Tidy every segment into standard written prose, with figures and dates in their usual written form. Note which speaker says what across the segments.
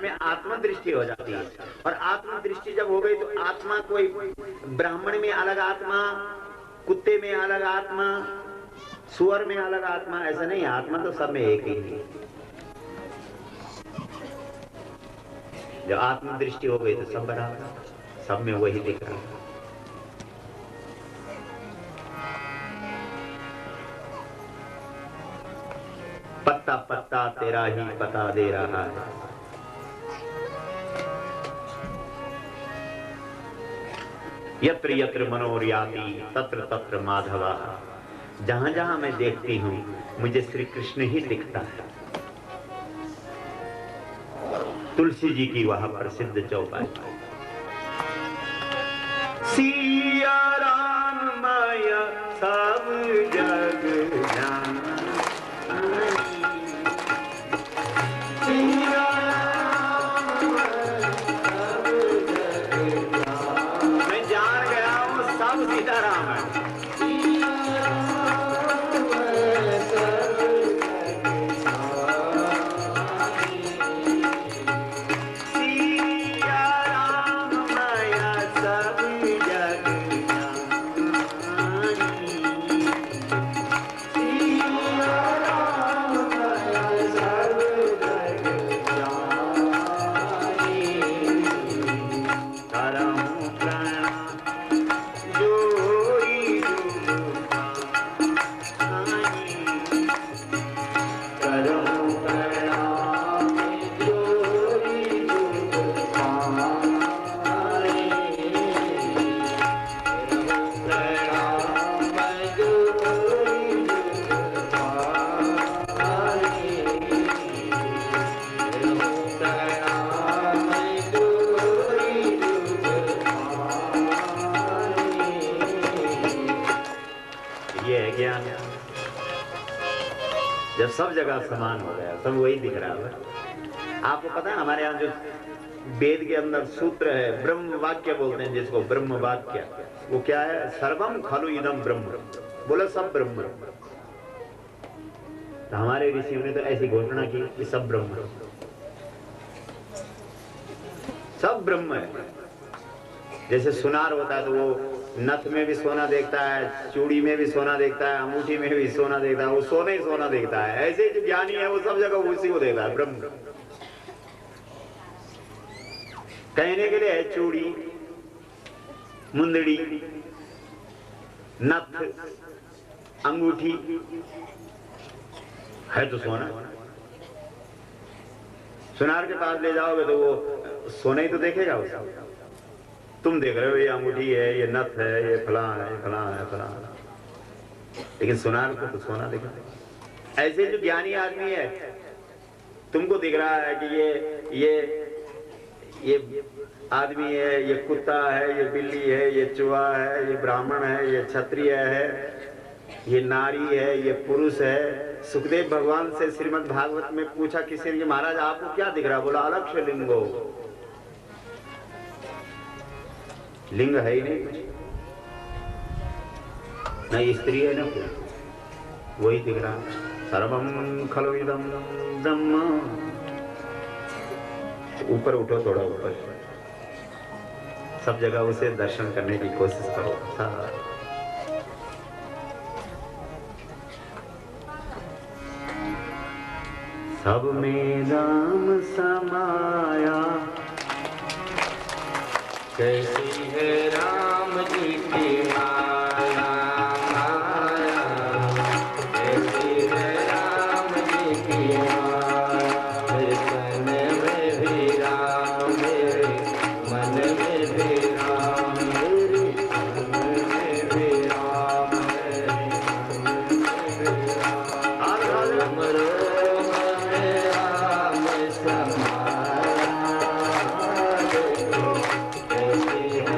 Speaker 1: ज्ञान में आत्मदृष्टि हो जाती है। और आत्मदृष्टि जब हो गई तो आत्मा कोई ब्राह्मण में अलग आत्मा, कुत्ते में अलग आत्मा, सुअर में अलग आत्मा, ऐसा नहीं। आत्मा तो सब में एक ही है। जब आत्मदृष्टि हो गई तो सब बराबर, सब में वही दिख रहा है। पत्ता पत्ता तेरा ही पता दे रहा है। यत्र यत्र मनोर्याति तत्र तत्र माधवा। जहां जहां मैं देखती हूं मुझे श्री कृष्ण ही दिखता है। तुलसी जी की वह प्रसिद्ध चौपाई, सिया राम माया सब जग जाना। मैं जान गया हूँ सब सीताराम है। जब सब जगह समान हो गया, सब वही दिख रहा है। आपको पता है हमारे यहाँ जो वेद के अंदर सूत्र है, ब्रह्म वाक्य बोलते हैं जिसको, ब्रह्म वाक्य, वो क्या है? सर्वम खलु इदम ब्रह्म, बोला सब ब्रह्म। तो हमारे ऋषियों ने तो ऐसी घोषणा की कि सब ब्रह्म, सब ब्रह्म है। जैसे सुनार होता है तो वो नथ में भी सोना देखता है, चूड़ी में भी सोना देखता है, अंगूठी में भी सोना देखता है, वो सोना ही सोना देखता है। ऐसे जो ज्ञानी है वो सब जगह उसी को देखता है, ब्रह्म। कहने के लिए है चूड़ी, मुंदड़ी, नथ, अंगूठी है तो सोना। सुनार के पास ले जाओगे तो वो सोना ही तो देखेगा उसका। तुम देख रहे हो ये अंगूठी है, ये नथ है, ये फला है, फला है, फला है, लेकिन सुनार को तो सोना दिखा। ऐसे जो ज्ञानी आदमी है तुमको दिख रहा है कि ये आदमी है, ये कुत्ता है, ये बिल्ली है, ये चूहा है, ये ब्राह्मण है, ये क्षत्रिय है, ये नारी है, ये पुरुष है। सुखदेव भगवान से श्रीमद् भागवत में पूछा किसी ने, महाराज आपको क्या दिख रहा? बोला अलक्ष लिंगो, लिंग है ही नहीं, न स्त्री है न पुरुष, वही दिख रहा। सर्वम खलु इदं ब्रह्म। ऊपर उठो, थोड़ा ऊपर, सब जगह उसे दर्शन करने की कोशिश करो। सब में राम समाया, कैसी है राम जी की माया, माया कैसी है राम जी की माया। मेरे तन में भी राम, मेरे मन में भी राम, मेरे तन में भी राम, मेरे मन में भी राम। राम रोम में राम समाया, कैसी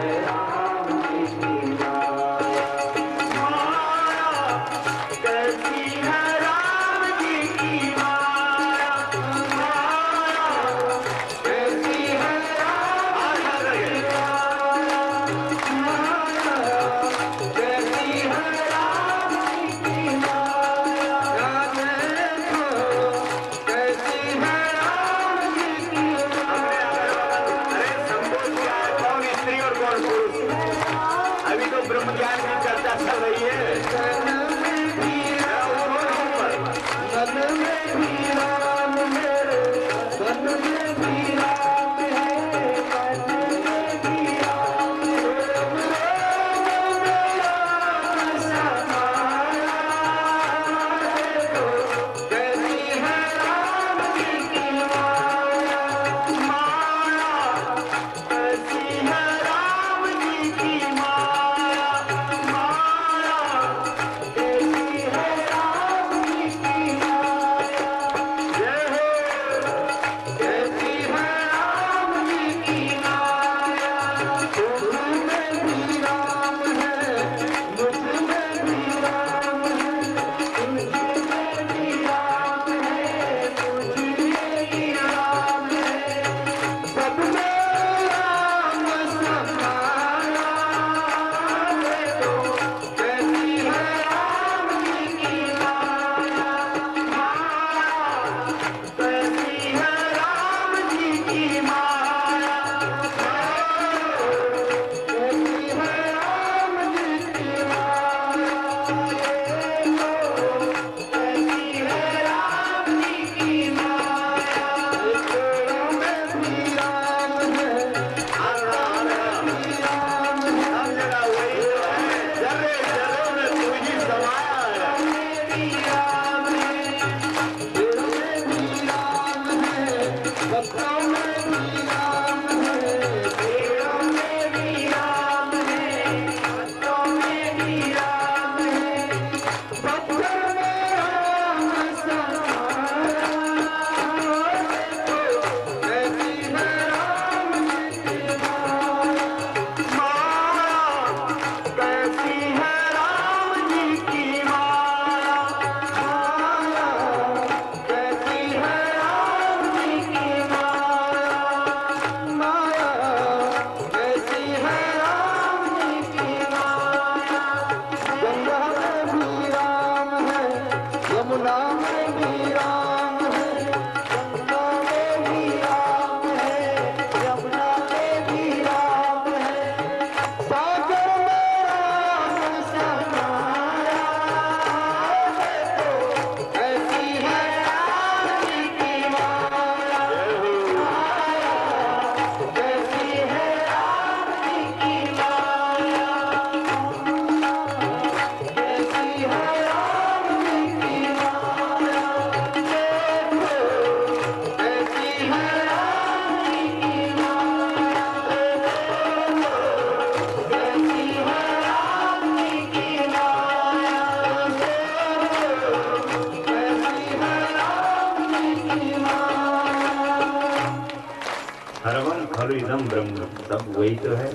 Speaker 1: हरवम खलु इदम ब्रह्म, सब वही तो है,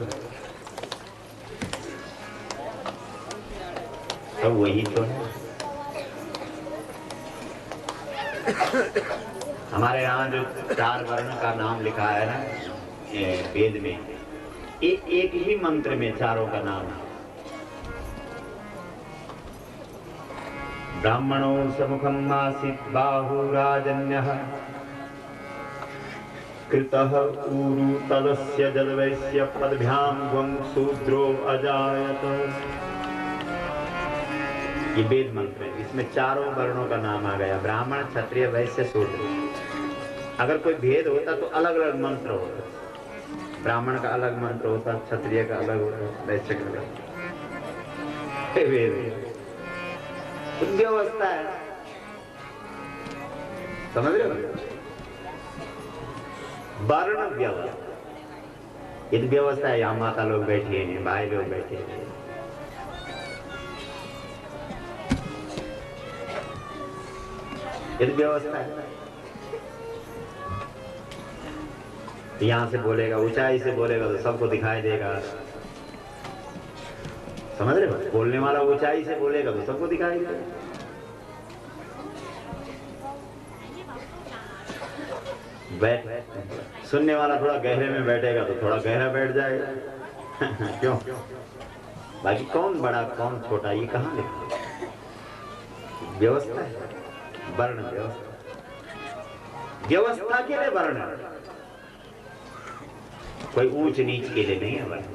Speaker 1: सब वही तो है। हमारे यहाँ जो 4 वर्ण का नाम लिखा है ना वेद में, एक ही मंत्र में चारों का नाम है। ब्राह्मणो समुखम आसीत् बाहुराजन्यः कृतः ऊरु तदस्य जलवैस्य पदभ्यां द्वं शूद्रो अजायत। ये वेद मंत्र है, इसमें चारों वर्णों का नाम आ गया, ब्राह्मण क्षत्रिय वैश्य शूद्र। अगर कोई भेद होता तो अलग अलग मंत्र होता, ब्राह्मण का अलग मंत्र होता, क्षत्रिय का अलग होता, वैश्य का अलग। वेद व्यवस्था है, समझ रहे हो? वर्ण व्यवस्था, ये तो व्यवस्था है। यहाँ माता लोग बैठे हैं, भाई लोग बैठे हैं, ये तो व्यवस्था है। यहाँ से बोलेगा, ऊंचाई से बोलेगा तो सबको दिखाई देगा, समझ रहे हो? बोलने वाला ऊंचाई से बोलेगा तो सबको दिखाई देगा। बैठ सुनने वाला थोड़ा गहरे में बैठेगा तो थोड़ा गहरा बैठ जाएगा। क्यों? बाकी कौन बड़ा कौन छोटा ये कहाँ लिखा? व्यवस्था है, वर्ण व्यवस्था, व्यवस्था के लिए वर्ण, कोई ऊंच नीच के लिए नहीं है वर्ण।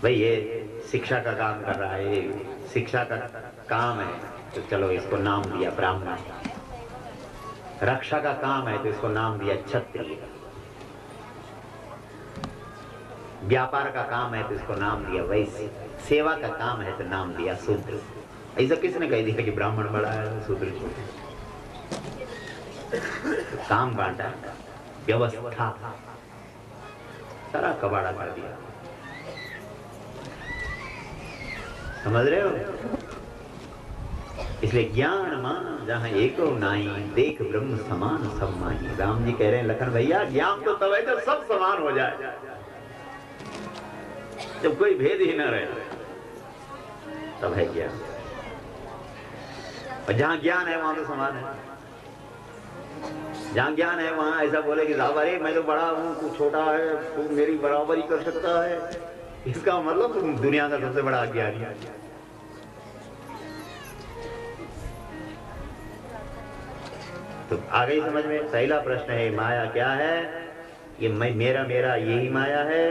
Speaker 1: भाई ये शिक्षा का काम कर रहा है, ये शिक्षा का काम है तो चलो इसको नाम दिया ब्राह्मण। रक्षा का काम है तो इसको नाम दिया क्षत्रिय। व्यापार का काम है तो इसको नाम दिया वैश्य। सेवा का काम है तो नाम दिया शूद्र। ऐसा किसने कह दिया कि ब्राह्मण बड़ा है शूद्र छोटा? तो काम बांटा, व्यवस्था, सारा कबाड़ा कर दिया। समझ रहे हो? इसलिए ज्ञान मान जहाँ एको नाई, देख ब्रह्म समान सब माही। राम जी कह रहे हैं लखन भैया ज्ञान तो तब है जब सब समान हो जाए, जब कोई भेद ही न रहे तब है ज्ञान। और जहाँ ज्ञान है वहां तो समान है। जहाँ ज्ञान है वहां ऐसा बोले कि साहब अरे मैं तो बड़ा हूँ, तू छोटा है, तू मेरी बराबरी कर सकता है, इसका मतलब तुम दुनिया का सबसे बड़ा अज्ञानी है। तो आ गई समझ में? पहला प्रश्न है माया क्या है? ये मेरा मेरा यही माया है।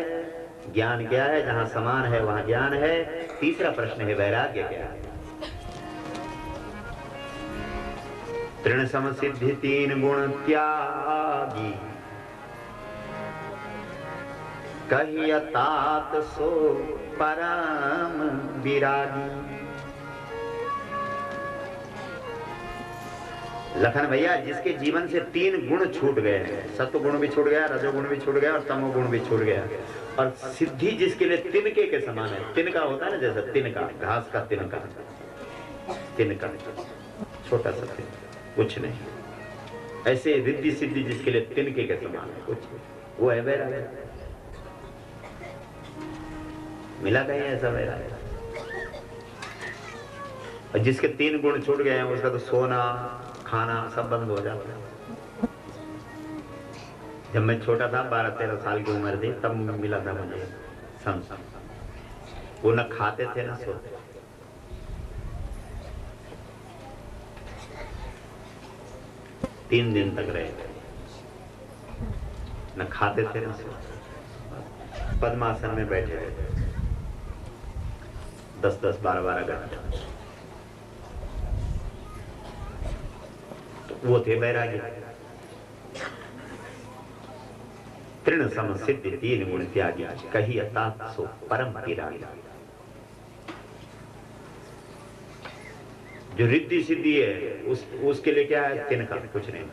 Speaker 1: ज्ञान क्या है? जहां समान है वहां ज्ञान है। तीसरा प्रश्न है वैराग्य क्या है? तृण समसिद्धि तीन गुण त्यागी, कहिय तात सो परम विरागी। लखन भैया, जिसके जीवन से तीन गुण छूट गए हैं, सत्व गुण भी छूट गया, रजोगुण भी छूट गया और तमोगुण भी छूट गया, और सिद्धि जिसके लिए तिनके के समान है। तिनका होता है ना, जैसे तिनका, घास का तिनका, तिनका छोटा सा तिनका, कुछ नहीं। ऐसे रिद्धि सिद्धि जिसके लिए तिनके के समान है, कुछ नहीं, वो है वैराग्य। मिला कहीं ऐसा वैराग्य? और जिसके तीन गुण छूट गए हैं उसका तो सोना खाना सब बंद हो जाता है। जब मैं छोटा था, 12-13 साल की उम्र थी, तब मिला था मुझे संसार। वो न खाते थे न सोते। तीन दिन तक रहे थे, न खाते थे न सोते, पद्मासन में बैठे रहते, 10-10, 12-12 घंटे। वो थे वैरागी। तृण समसिद्धि तीन गुण त्यागी, कही तात सो परम विरागी। जो रिद्धि सिद्धि है उसके लिए क्या है? तिनका, कुछ नहीं।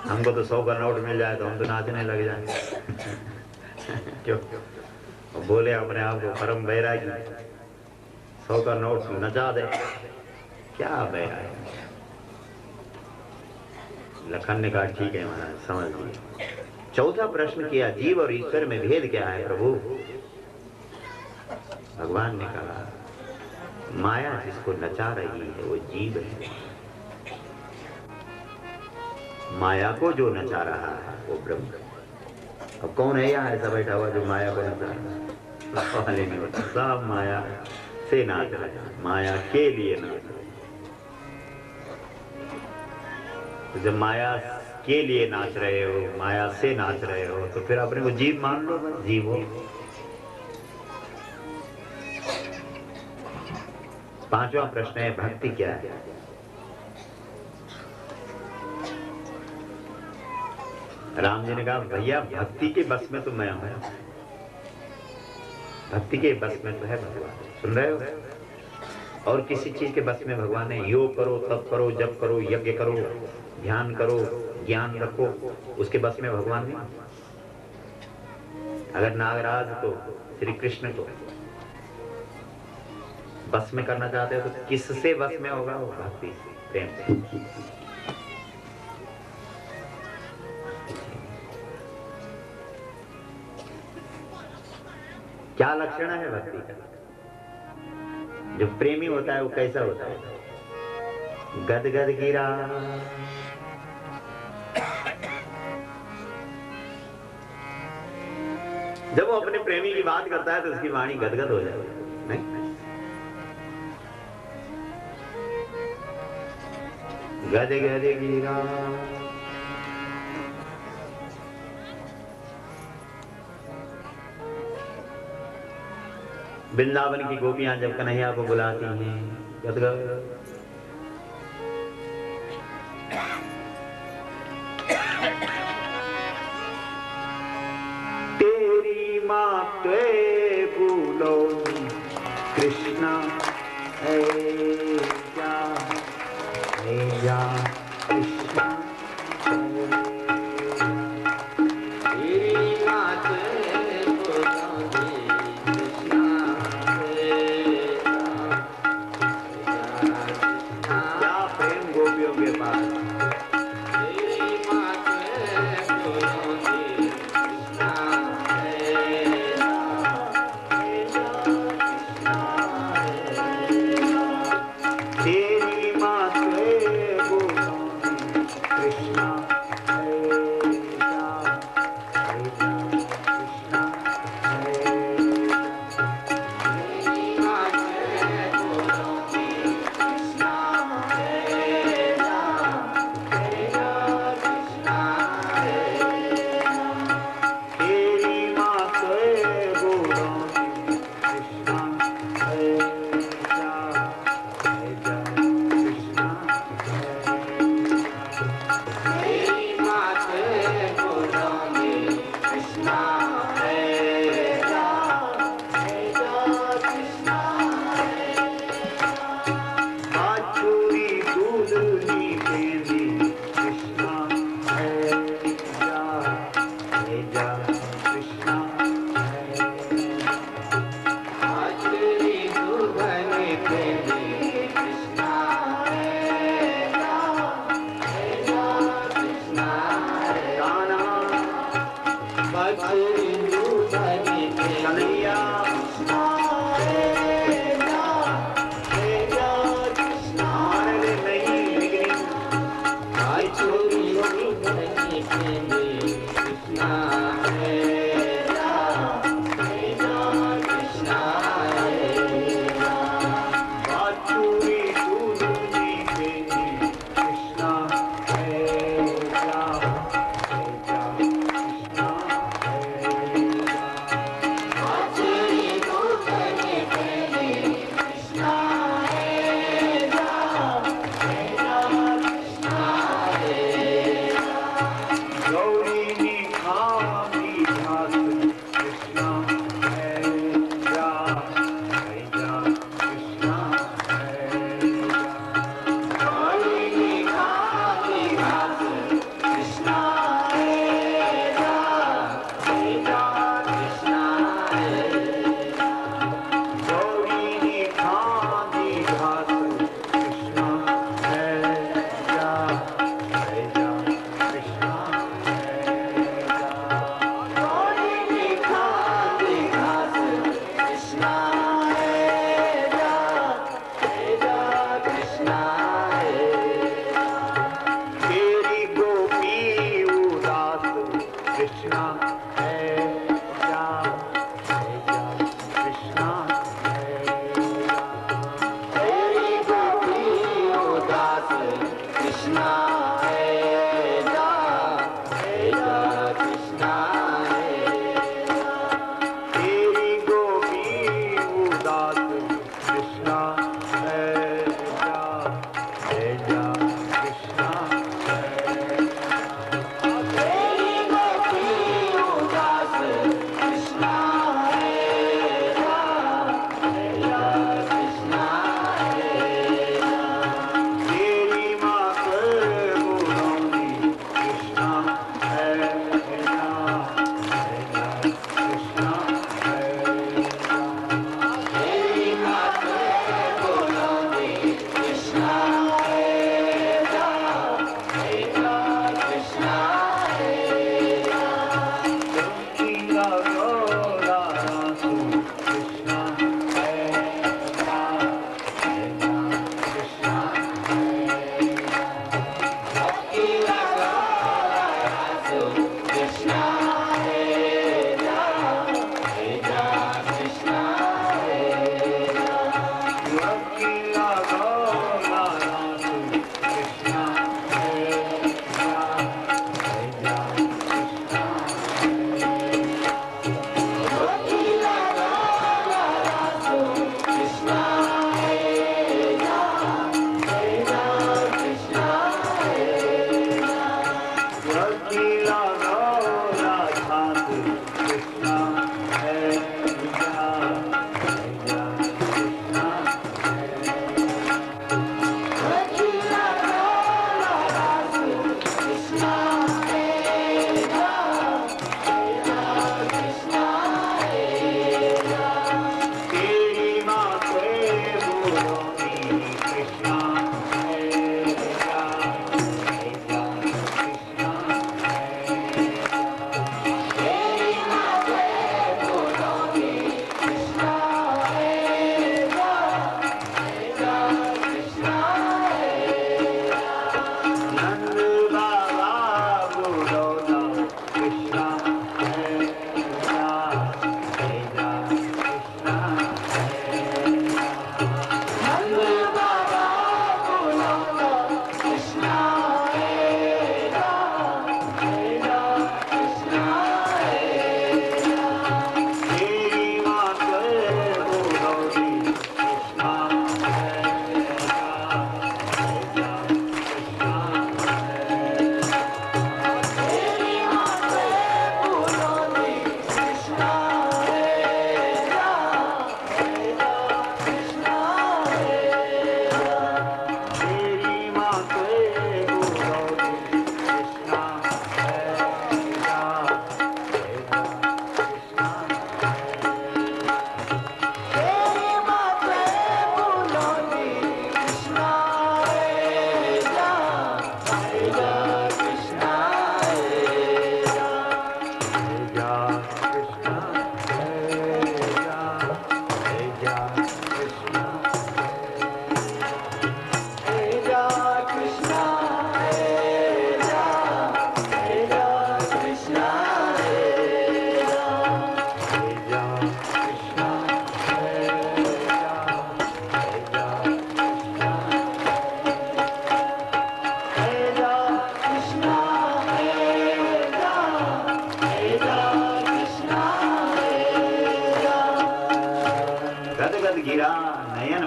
Speaker 1: हमको तो 100 का नोट मिल जाए तो हम तो नाचने लग जाएंगे। क्यों? बोले अपने आप को परम वैरागी, 100 का नोट नचा दे, क्या वैरागी। लखन ने कहा ठीक है महाराज, समझ लिया। चौथा प्रश्न किया, जीव और ईश्वर में भेद क्या है प्रभु? भगवान ने कहा, माया जिसको नचा रही है वो जीव है, माया को जो नचा रहा है वो ब्रह्म है। अब कौन है यहाँ ऐसा बैठा हुआ जो माया को नचा रहा है? नहीं होता, सब माया से नाच रहे हैं, माया के लिए नाच रहे। तो जब माया के लिए नाच रहे हो, माया से नाच रहे हो, तो फिर अपने को जीव मान लो, जीव हो। पांचवा प्रश्न है भक्ति क्या है? राम जी ने कहा भैया भक्ति के बस में तो मैं हूं, भक्ति के बस में तो है भगवान। सुन रहे हो? और किसी चीज के बस में भगवान है? योग करो, तप करो, जप करो, यज्ञ करो, ध्यान करो, ज्ञान रखो, उसके बस में भगवान नहीं। अगर नागराज को, श्री कृष्ण को बस में करना चाहते हो तो किससे बस में होगा? वो भक्ति, प्रेम से। क्या लक्षण है भक्ति का? जो प्रेमी होता है वो कैसा होता है? गद गद गिरा, जब वो अपने प्रेमी की बात करता है तो उसकी वाणी गदगद हो जाती है, नहीं? गद गद गिरा, वृंदावन की गोपियां जब कन्हैया को बुलाती हैं, गदगद। तेरी माते भूलो कृष्णा है क्या, है क्या कृष्णा, तेरी माते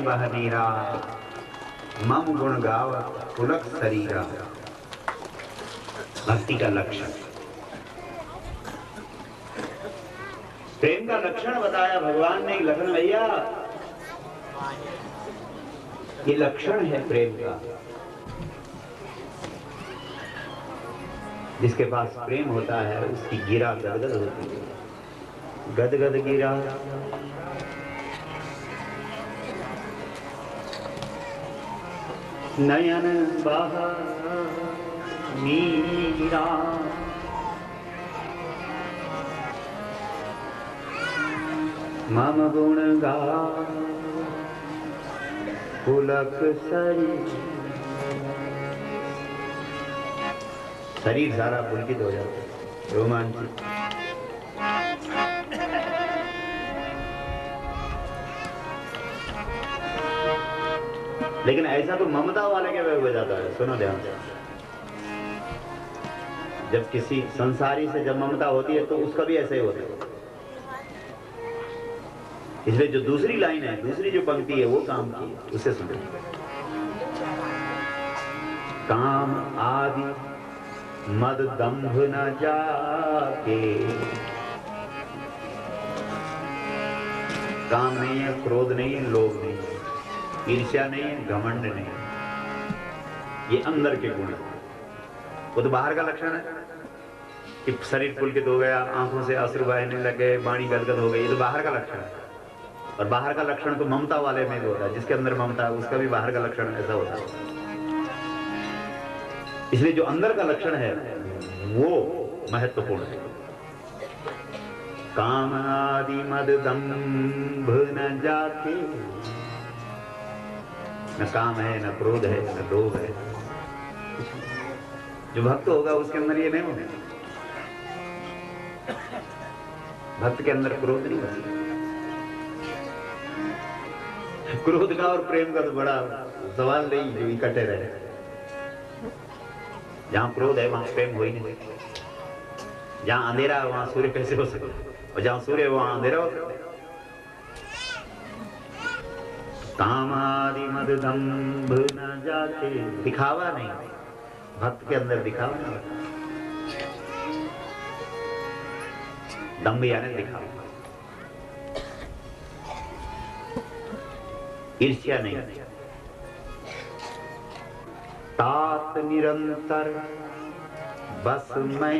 Speaker 1: बह नीरा, मम गुण गाव पुलक शरीरा। भक्ति का लक्षण, प्रेम का लक्षण बताया भगवान ने। लखन भैया ये लक्षण है प्रेम का। जिसके पास प्रेम होता है उसकी गिरा गदगद होती है, गदगद गिरा। नयन बह नीरा, मम गुण गाव पुलक शरीर। शरीर सारा पुलकित हो जाता है, रोमांचित। लेकिन ऐसा तो ममता वाले के वह हो जाता है। सुनो ध्यान से, जब किसी संसारी से जब ममता होती है तो उसका भी ऐसा ही होता है। इसलिए जो दूसरी लाइन है, दूसरी जो पंक्ति है वो काम की है, उसे सुनो। काम आदि मद दंभ न जाके, काम नहीं है, क्रोध नहीं है, लोभ नहीं है, ईर्ष्या नहीं है, घमंड नहीं है। ये अंदर के गुण है। वो तो बाहर का लक्षण है कि शरीर पुलकित हो गया, आंखों से अश्रु बहने लगे, वाणी गदगद हो गई, ये तो बाहर का लक्षण है। और बाहर का लक्षण तो ममता वाले में भी होता है। जिसके अंदर ममता है उसका भी बाहर का लक्षण ऐसा होता है। इसलिए जो अंदर का लक्षण है वो महत्वपूर्ण है। काम आदि मद दंभ न जाके, न काम है, न क्रोध है, न लोभ है। जो भक्त होगा उसके अंदर ये नहीं होगा। भक्त के अंदर क्रोध नहीं होगा। क्रोध का और प्रेम का तो बड़ा सवाल नहीं जो इकट्ठे रहे। जहां क्रोध है वहां प्रेम हो ही नहीं। जहां अंधेरा है वहां सूर्य कैसे हो सकता, और जहां सूर्य है वहां अंधेरा हो सकता। कामादि मद दंभ न जाके, दिखावा नहीं। भक्त के अंदर दिखावा नहीं। दंभ यानी दिखावा, ईर्ष्या नहीं। तात निरंतर बस मैं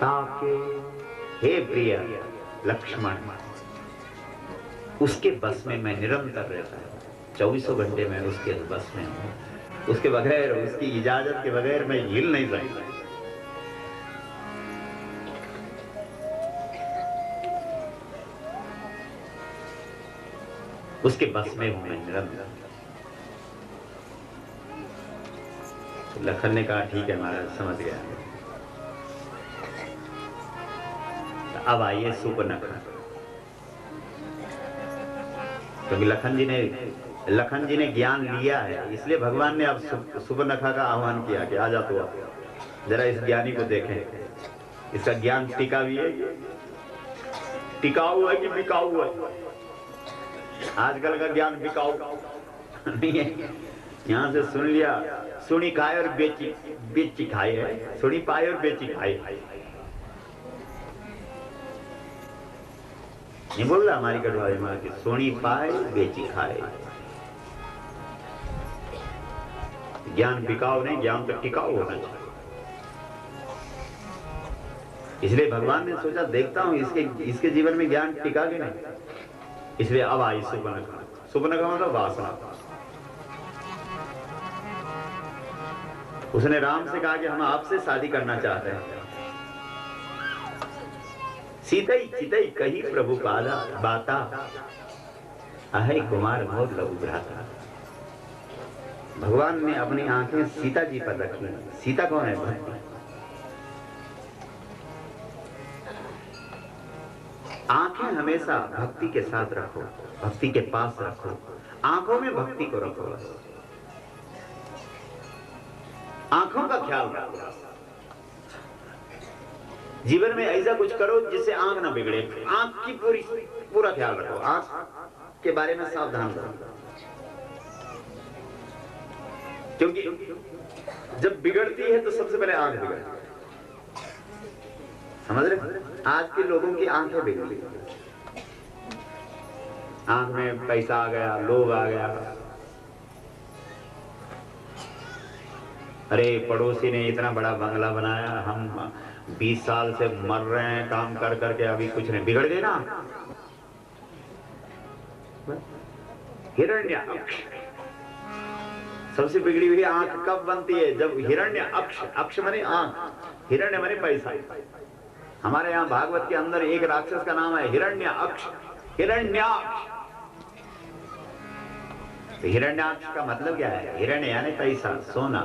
Speaker 1: ताके, हे प्रिय लक्ष्मण, उसके बस में मैं निरंतर रहता हूं। 24 घंटे में उसके बस में हूं। उसके बगैर, उसकी इजाजत के बगैर मैं हिल नहीं सकता। उसके बस में हूं मैं निरंतर। तो लखन ने कहा ठीक है महाराज, समझ गया। अब आइए सुपर्णखा। क्योंकि लखन जी ने ज्ञान लिया है, इसलिए भगवान ने अब सुपर्णखा का आह्वान किया कि आ जा तो जरा इस ज्ञानी को देखें। इसका ज्ञान टिका भी है, टिकाऊ है कि बिकाऊ है। आजकल का ज्ञान बिकाऊ नहीं है। यहाँ से सुन लिया, सुनी खाए और बेची खाए है, सुनी पाए और बेची खाए। नहीं बोल रहा हमारी कटवाई माँ की, सोनी पाए बेची खाए। ज्ञान बिकाऊ नहीं, ज्ञान तो टिकाऊ होना चाहिए। इसलिए भगवान ने सोचा देखता हूं इसके जीवन में ज्ञान टिका कि नहीं। इसलिए अब आई सुपर्णखा। सुपर्णखा मतलब वासना। उसने राम से कहा कि हम आपसे शादी करना चाहते हैं। सीतई चितई कही प्रभु पादा बाता, अहे कुमार मोर लघु भ्राता। भगवान ने अपनी आंखें सीता जी पर रखी। सीता कौन है? भक्ति। आंखें हमेशा भक्ति के साथ रखो, भक्ति के पास रखो, आंखों में भक्ति को रखो। आंखों का ख्याल रखो। जीवन में ऐसा कुछ करो जिससे आंख ना बिगड़े। आंख की पूरा ख्याल रखो। आंख के बारे में सावधान रहो, क्योंकि जब बिगड़ती है तो सबसे पहले आंख बिगड़ती है। समझ रहे? आज के लोगों की आंखें बिगड़ी, आंख में पैसा आ गया, लोभ आ गया। अरे पड़ोसी ने इतना बड़ा बंगला बनाया, हम 20 साल से मर रहे हैं काम कर करके, अभी कुछ नहीं, बिगड़ गए ना। हिरण्याक्ष, सबसे बिगड़ी हुई आंख कब बनती है? जब हिरण्य अक्ष, अक्ष माने आंख, हिरण्य माने पैसा। हमारे यहाँ भागवत के अंदर एक राक्षस का नाम है हिरण्य अक्ष, हिरण्याक्ष। तो हिरण्याक्ष का मतलब क्या है? हिरण्य यानी पैसा, सोना,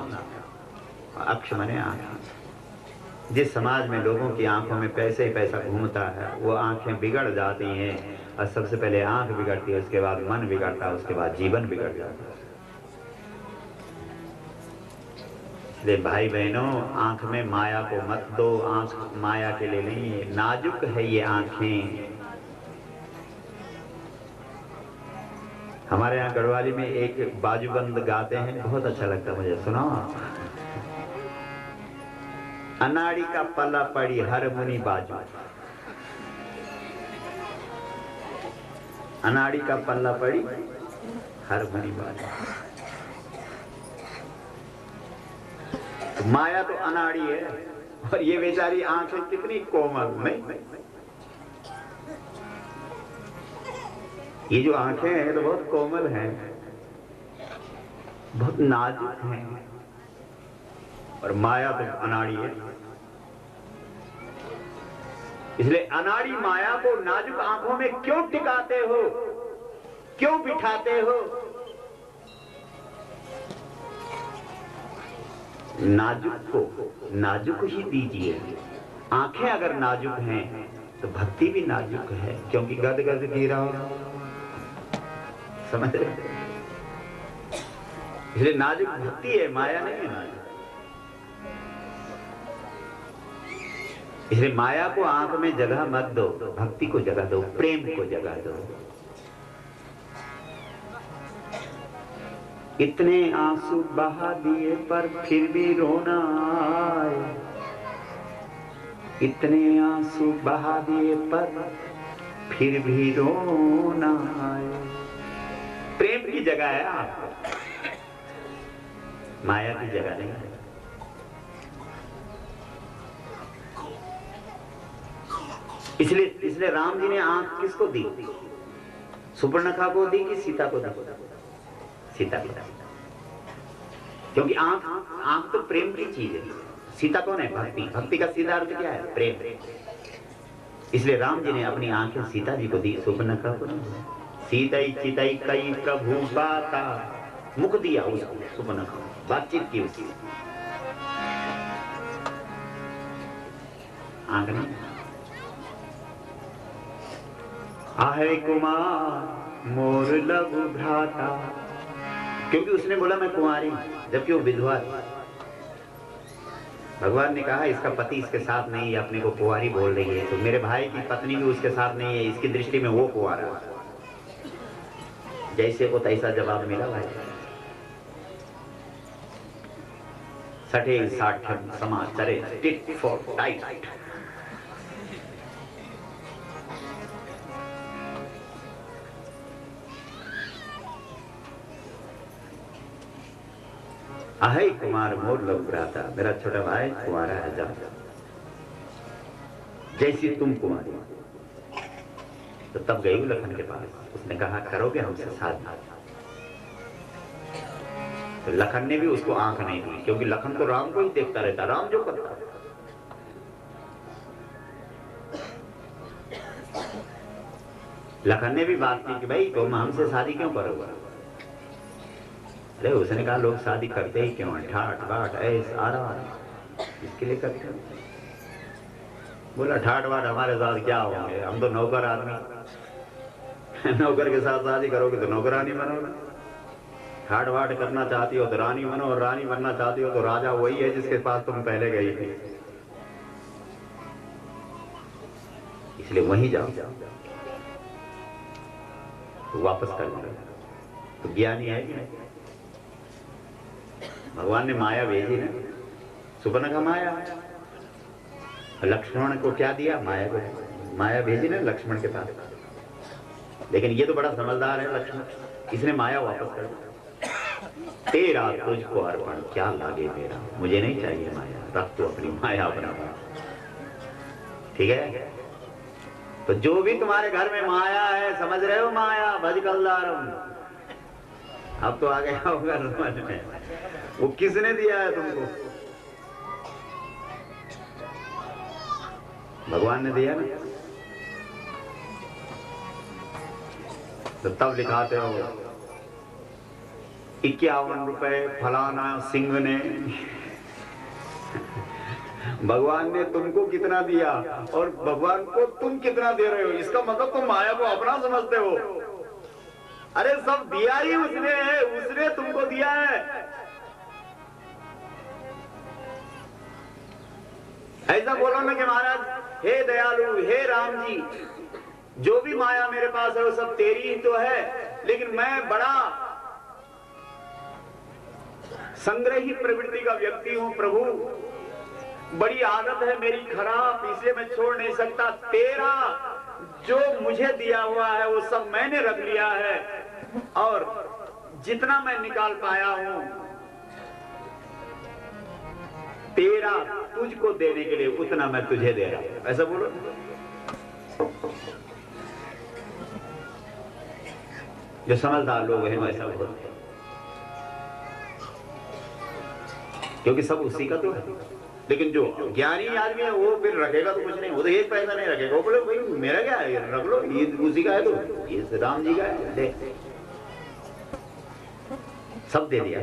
Speaker 1: अक्ष माने आंख। जिस समाज में लोगों की आंखों में पैसे ही पैसा घूमता है, वो आंखें बिगड़ जाती हैं। और सबसे पहले आंख बिगड़ती है, उसके बाद मन बिगड़ता है, उसके बाद जीवन बिगड़ जाता है। इसलिए भाई बहनों, आंख में माया को मत दो। आंख माया के लिए नहीं है, नाजुक है ये आंखें। हमारे यहाँ गढ़वाली में एक बाजूबंद गाते हैं, बहुत अच्छा लगता है मुझे, सुनाओ। अनाड़ी का पल्ला पड़ी हर मुनि बाजू, अनाड़ी का पल्ला पड़ी हर मुनि बाजू। तो माया तो अनाड़ी है, और ये बेचारी आंखें कितनी कोमल। नहीं, ये जो आंखें हैं तो बहुत कोमल हैं, बहुत नाजुक हैं, और माया तो अनाड़ी है। इसलिए अनाड़ी माया को नाजुक आंखों में क्यों टिकाते हो, क्यों बिठाते हो? नाजुक को नाजुक ही दीजिए। आंखें अगर नाजुक हैं तो भक्ति भी नाजुक है, क्योंकि गद गद गिरा। समझ रहे? इसलिए नाजुक भक्ति है, माया नहीं है। इसलिए माया को आंख में जगह मत दो, भक्ति को जगह दो, प्रेम को जगह दो। इतने आंसू बहा दिए पर फिर भी रोना आए, इतने आंसू बहा दिए पर फिर भी रोना आए। प्रेम की जगह है आपको, माया की जगह नहीं है। इसलिए राम जी ने आंख किसको दी? सुपर्णखा को दी कि सीता को दी? सीता को दी, क्योंकि आंख तो प्रेम की चीज है। सीता कौन है? भक्ति। भक्ति का सीधा अर्थ क्या है? प्रेम। इसलिए राम जी ने अपनी आंखें सीता जी को दी, सुपर्णखा को नहीं। सीतई चितई कई प्रभु बाता, मुख दिया उसको, सुपर्णखा बातचीत की उसकी, आंख नहीं। आहे कुमार मोर लघु भ्राता, क्योंकि उसने बोला मैं कुंवारी, जबकि वो विधवा थी। भगवान ने कहा इसका पति इसके साथ नहीं है, अपने को कुंवारी बोल रही है, तो मेरे भाई की पत्नी भी उसके साथ नहीं है, इसकी दृष्टि में वो कुंवारा। जैसे को तैसा जवाब मिला भाई। सठे साठम समाचरे टिट फॉर टाइट। आहे कुमार मोर लघु भ्राता, मेरा छोटा भाई कुंवारा है, जा जैसी तुम कुंवारी। तो तब गई लखन के पास, उसने कहा करोगे हमसे शादी? तो लखन ने भी उसको आंख नहीं दी, क्योंकि लखन तो राम को ही देखता रहता, राम जो करता। लखन ने भी बात की कि भाई तुम हमसे शादी क्यों करोगे? अरे उसने कहा लोग शादी करते ही क्यों? ठाट बाट ऐस आराम, इसके लिए करते हैं। बोला ठाट बाट हमारे साथ क्या होंगे, हम तो नौकर आदमी। नौकर के साथ शादी करोगे तो नौकरानी बनोगे। ठाट बाट करना चाहती हो तो रानी बनो, और रानी बनना चाहती हो तो राजा वही है जिसके पास तुम पहले गई थी। इसलिए वहीं जाओ। तो वापस कर दिया। तो ज्ञानी है कि नहीं? भगवान ने माया भेजी ना, सुपर्णखा माया। लक्ष्मण को क्या दिया? माया को। माया भेजी ना लक्ष्मण के पास, लेकिन ये तो बड़ा समझदार है लक्ष्मण, इसने माया वापस कर दी। तेरा तुझको अर्पण, क्या लागे मेरा, मुझे नहीं चाहिए माया, रख तू अपनी माया अपना। ठीक है? तो जो भी तुम्हारे घर में माया है, समझ रहे हो, माया भज कलदारम, अब तो आ गया होगा समझ में। वो किसने दिया है तुमको? भगवान ने दिया ना। तो तब लिखाते हो 51 रुपए फलाना सिंह ने। भगवान ने तुमको कितना दिया और भगवान को तुम कितना दे रहे हो? इसका मतलब तुम माया को अपना समझते हो। अरे सब दिया ही उसने है, उसने तुमको दिया है। ऐसा बोलो ना कि महाराज हे दयालु, हे राम जी, जो भी माया मेरे पास है वो सब तेरी ही तो है, लेकिन मैं बड़ा संग्रही प्रवृत्ति का व्यक्ति हूं प्रभु, बड़ी आदत है मेरी खराब, इसलिए मैं छोड़ नहीं सकता। तेरा जो मुझे दिया हुआ है वो सब मैंने रख लिया है, और जितना मैं निकाल पाया हूं तेरा तुझको देने के लिए उतना मैं तुझे दे रहा हूं। ऐसा बोलो। जो समझदार लोग हैं वैसा बोलते हैं, क्योंकि सब उसी का तो है। लेकिन जो ज्ञानी आदमी है वो फिर रखेगा तो कुछ नहीं, वो तो एक पैसा नहीं रखेगा। वो बोले भाई मेरा क्या है, रख लो, ये उसी का है, तो ये राम जी का है, दे। सब दे दिया।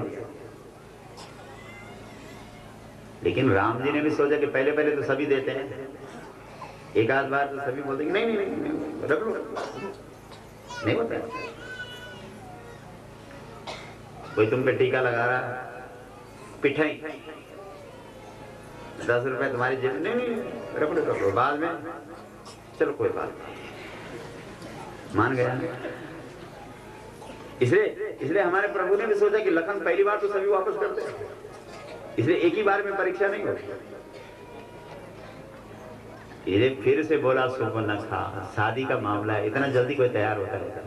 Speaker 1: लेकिन राम जी ने भी सोचा कि पहले पहले तो सभी देते हैं, एक आध बार तो सभी बोलते नहीं नहीं नहीं, नहीं रख लो, नहीं होता। कोई तुम पे टीका लगा रहा, पिठाई 10 रुपए तुम्हारी जेब में, नहीं नहीं रख लो, बाद में चलो कोई बात नहीं, मान गया। इसलिए हमारे प्रभु ने भी सोचा कि लखन पहली बार तो सभी वापस करते हैं, इसलिए एक ही बार में परीक्षा नहीं होती। ये फिर से बोला सुपर्णखा, शादी का मामला है, इतना जल्दी कोई तैयार होता है?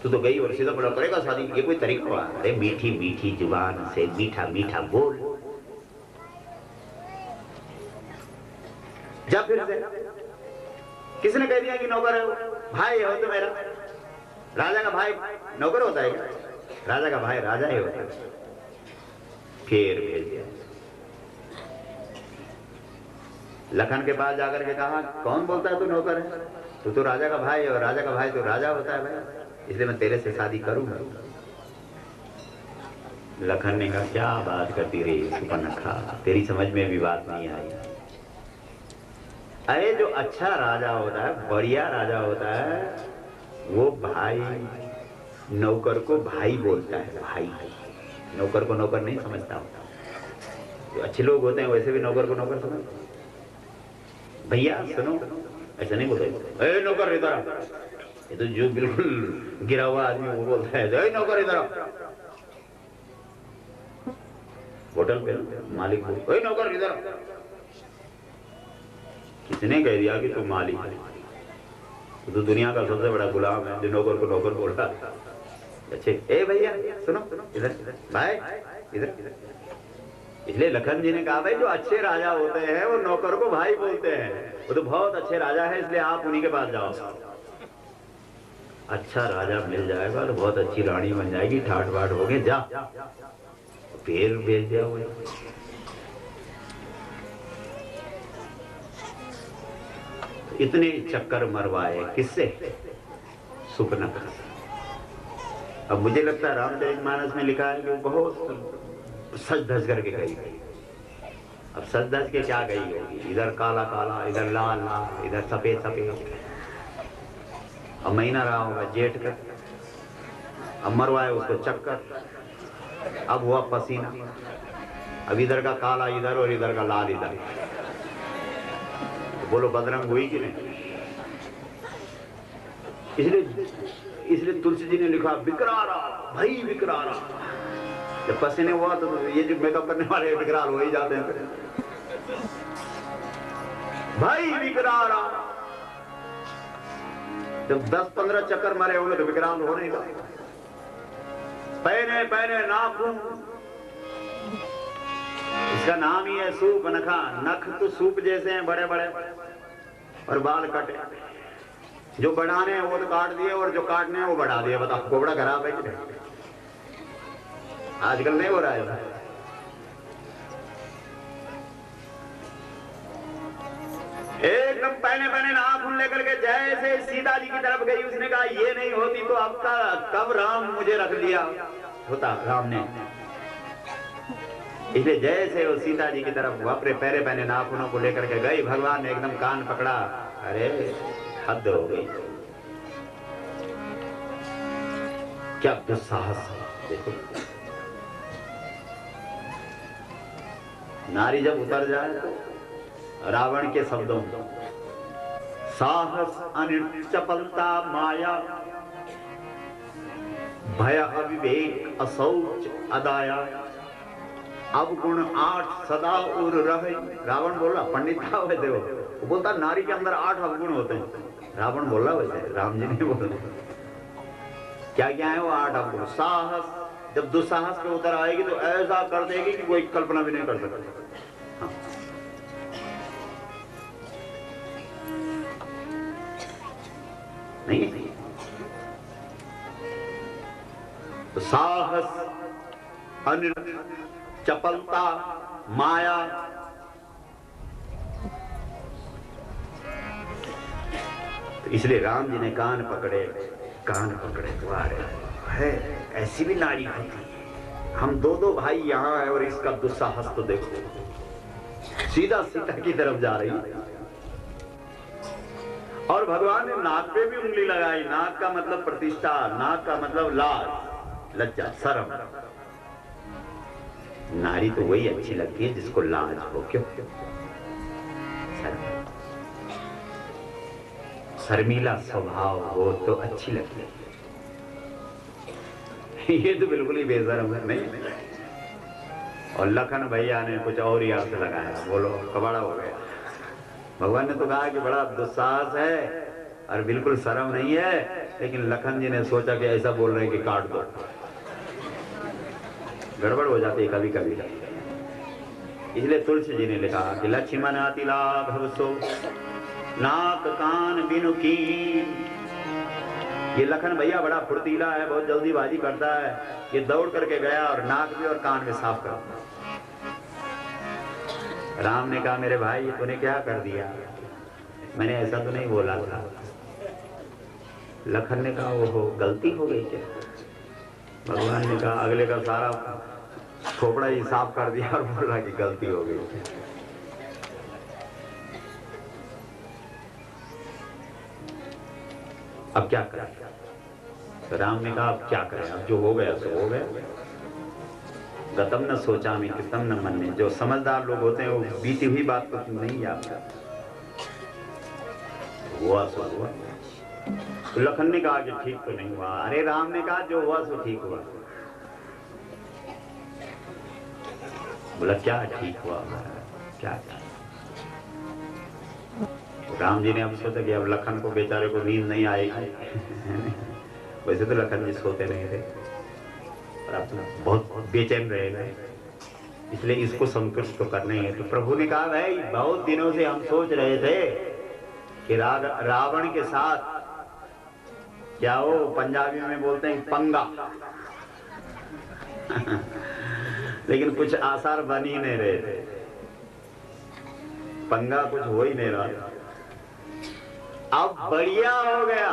Speaker 1: तू तो गई और सीधा बोला करेगा शादी, ये कोई तरीका हुआ? अरे मीठी मीठी जुबान से मीठा मीठा बोल, जा फिर से। किसने कह दिया कि नौकर है वो? भाई हो तो मेरा, राजा का भाई नौकर होता है क्या? राजा का भाई राजा ही होता है। फिर भेज दिया। लखन के पास जाकर के कहा कौन बोलता है तू नौकर है? तू तो राजा का भाई है, और राजा का भाई तो राजा होता है भाई, इसलिए मैं तेरे से शादी करूंगा। लखन ने कहा क्या बात करती रही सुपर्णखा, तेरी समझ में भी बात नहीं आई। अरे जो अच्छा राजा होता है, बढ़िया राजा होता है, वो भाई नौकर को भाई बोलता है, भाई। नौकर को नौकर नहीं समझता होता। जो अच्छे लोग होते हैं वैसे भी नौकर को नौकर समझते हैं। भैया सुनो, ऐसा नहीं बोलते, ए नौकर इधर आ। ये तो जो बिल्कुल गिरा हुआ आदमी वो बोलता है, ए नौकर इधर आ। होटल पे मालिक बोल, ए नौकर इधर आ। किसने कह दिया कि तू मालिक है? तो दुनिया का सबसे बड़ा गुलाम है जो नौकर को नौकर बोल रहा है। अच्छे, ए भैया सुनो, इधर भाई इधर। इसलिए लखन जी ने कहा भाई जो अच्छे राजा होते हैं वो नौकर को भाई बोलते हैं, वो तो बहुत अच्छे राजा है, इसलिए आप उन्हीं के पास जाओ। अच्छा राजा मिल जाएगा तो बहुत अच्छी रानी बन जाएगी, ठाट बाट हो गए, जा। फिर भेज दिया हुआ। इतने चक्कर मरवाए किससे? सुपर्णखा। अब मुझे लगता है रामचरितमानस में लिखा है कि वो बहुत सज धज करके गई। अब सज धज के क्या गई होगी? इधर काला काला, इधर लाल लाल, इधर सफेद सफेद। अब महीना रहा होगा जेठ का, अब मरवाए उसको चक्कर, अब हुआ पसीना, अब इधर का काला इधर और इधर का लाल इधर। बोलो बदरंग हुई कि नहीं? इसलिए इसलिए तुलसी जी ने लिखा विकरारा, भाई विकरारा। जब पसीने हुआ तो ये जो मेकअप करने वाले विकराल हो ही जाते हैं। भाई विकरारा, जब 10-15 चक्कर मारे होंगे तो विकराल हो नहीं पाएगा। पहने पहने नाखून, इसका नाम ही है सूप नखा। नख तो सूप जैसे हैं बड़े बड़े, और बाल कटे। जो बढ़ाने हैं वो तो काट दिए, और जो काटने हैं वो बढ़ा दिए। बताओ कोबड़ा खराब है कि नहीं? आजकल नहीं हो रहा है। एकदम पहले पहले नाखून लेकर के जैसे सीता जी की तरफ गई, उसने कहा ये नहीं होती तो अब का कब राम मुझे रख लिया होता राम ने। इसलिए जैसे वो सीता जी की तरफ अपने पैरे पहने नाखूनों को लेकर के गई, भगवान ने एकदम कान पकड़ा। अरे हद हो गई, क्या दुस्साहस। देखो नारी जब उतर जाए तो रावण के शब्दों साहस अनिर् चपलता माया भय अविवेक असौच अदाया अवगुण 8 सदा उर रहे। रावण बोला, पंडित क्या हुए थे वो बोलता नारी के अंदर 8 अवगुण होते हैं। रावण बोला वैसे, राम जी ने बोला क्या क्या है वो 8 अवगुण। साहस, जब दुस्साहस पे उतर आएगी तो ऐसा कर देगी कि कोई कल्पना भी नहीं कर सकता। हाँ। नहीं तो साहस अनिर् चपलता माया तो इसलिए राम जी ने कान पकड़े तो है ऐसी भी नारी होती है। हम दो भाई यहाँ है और इसका दुस्साहस तो देखो, सीधा सीता की तरफ जा रही है। और भगवान ने नाक पे भी उंगली लगाई। नाक का मतलब प्रतिष्ठा, नाक का मतलब लाज, लज्जा, शर्म। नारी तो वही अच्छी लगती है जिसको लाज हो। क्यों? शर्मीला स्वभाव हो तो अच्छी लगती है। ये तो बिल्कुल ही बेशर्म है। नहीं। और लखन भैया ने कुछ और ही अर्थ लगाया, बोलो कबाड़ा हो गया। भगवान ने तो कहा कि बड़ा दुस्साहस है और बिल्कुल शर्म नहीं है, लेकिन लखन जी ने सोचा कि ऐसा बोल रहे हैं कि काट दो। गड़बड़ हो जाती है कभी कभी। इसलिए तुलसी जी ने लिखा कि लक्ष्मण अति लाघव सो नाक कान बिनु कीन। ये लखन भैया बड़ा फुर्तीला है, बहुत जल्दीबाजी करता है। ये दौड़ करके गया और नाक भी और कान भी साफ कर। राम ने कहा मेरे भाई तूने क्या कर दिया? मैंने ऐसा तो नहीं बोला था। लखन ने कहा वो गलती हो गई क्या? भगवान ने कहा अगले का सारा खोपड़ा ही साफ कर दिया और बोल रहा कि गलती हो गई। अब क्या करें? तो राम ने कहा अब क्या करें, अब जो हो गया सो हो गया। गतम न सोचा में कृतम न मन में। जो समझदार लोग होते हैं वो बीती हुई बात को नहीं याद करते। हुआ सो हुआ। तो लखन ने कहा कि ठीक तो नहीं हुआ। अरे राम ने कहा जो हुआ सो ठीक हुआ। बोला क्या ठीक हुआ? क्या? तो राम जी ने अब सोचा कि अब लखन को बेचारे को नींद नहीं आएगी। वैसे तो लखन जी सोते नहीं थे और अब बहुत बेचैन रहेगा, इसलिए इसको संतुष्ट तो करना ही है। तो प्रभु ने कहा भाई बहुत दिनों से हम सोच रहे थे कि रावण के साथ क्या वो पंजाबी में बोलते हैं पंगा। लेकिन कुछ आसार बन ही नहीं रहे थे, पंगा कुछ हो ही नहीं रहा। अब बढ़िया हो गया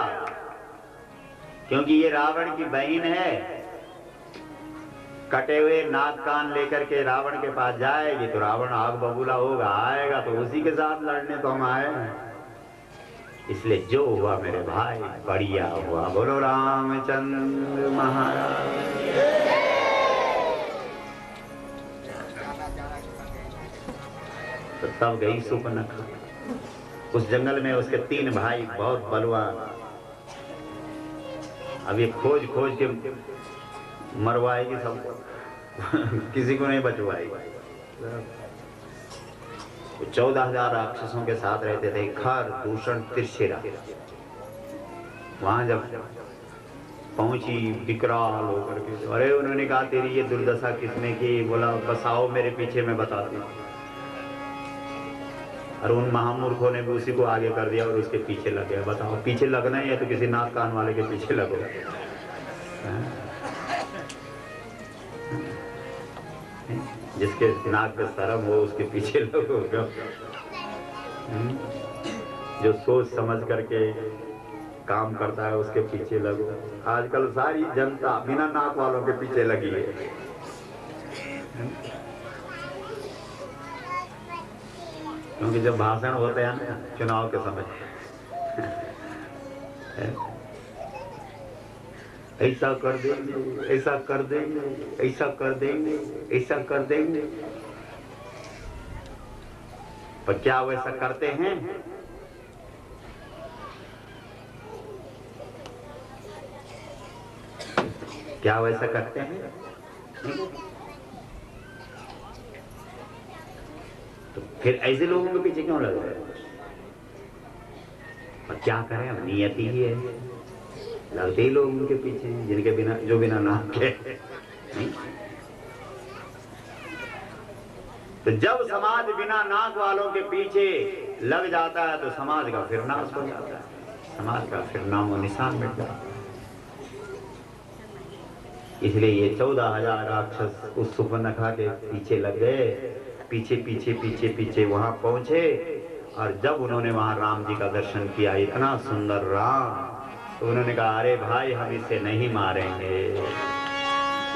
Speaker 1: क्योंकि ये रावण की बहन है। कटे हुए नाक कान लेकर के रावण के पास जाएगी तो रावण आग बबूला होगा, आएगा तो उसी के साथ लड़ने तो हम आए हैं। इसलिए जो हुआ मेरे भाई बढ़िया हुआ। बोलो रामचंद्र महाराज। तो तब गई सुपनखा। उस जंगल में उसके 3 भाई बहुत बलवान अब ये खोज खोज के मरवाएगी सबको, किसी को नहीं बचवाएगी। 14,000 राक्षसों के साथ रहते थे, खर दूषण त्रिशिरा। वहां जब पहुंची विकराल होकर के, अरे उन्होंने कहा तेरी ये दुर्दशा किसने की? बोला बस आओ मेरे पीछे, मैं बताती हूँ। और उन महामूर्खों ने भी उसी को आगे कर दिया और उसके पीछे लग गया। बताओ, पीछे लगना ही है तो किसी नाक कान वाले के पीछे लगो। जिसके नाक पे शर्म हो उसके पीछे लगो। जो सोच समझ करके काम करता है उसके पीछे लगो। आजकल सारी जनता बिना नाक वालों के पीछे लगी है। क्योंकि जब भाषण होते हैं ना चुनाव के समय, ऐसा कर देंगे, ऐसा कर देंगे, ऐसा कर देंगे, ऐसा कर देंगे, पर क्या वैसा करते हैं? क्या वैसा करते हैं? तो फिर ऐसे लोगों के पीछे क्यों लग रहे हैं? और क्या करें, अब नियति ही है, लगते ही लोग उनके पीछे हैं जिनके बिना, जो बिना नाम के। तो जब समाज बिना नाक वालों के पीछे लग जाता है तो समाज का फिर नाश हो जाता है, समाज का फिर नामो निशान मिट जाता है। इसलिए ये 14,000 राक्षस उस सुपर्णखा के पीछे लग गए, पीछे पीछे पीछे पीछे वहां पहुंचे। और जब उन्होंने वहां राम जी का दर्शन किया, इतना सुंदर राम, तो उन्होंने कहा अरे भाई हम इसे नहीं मारेंगे।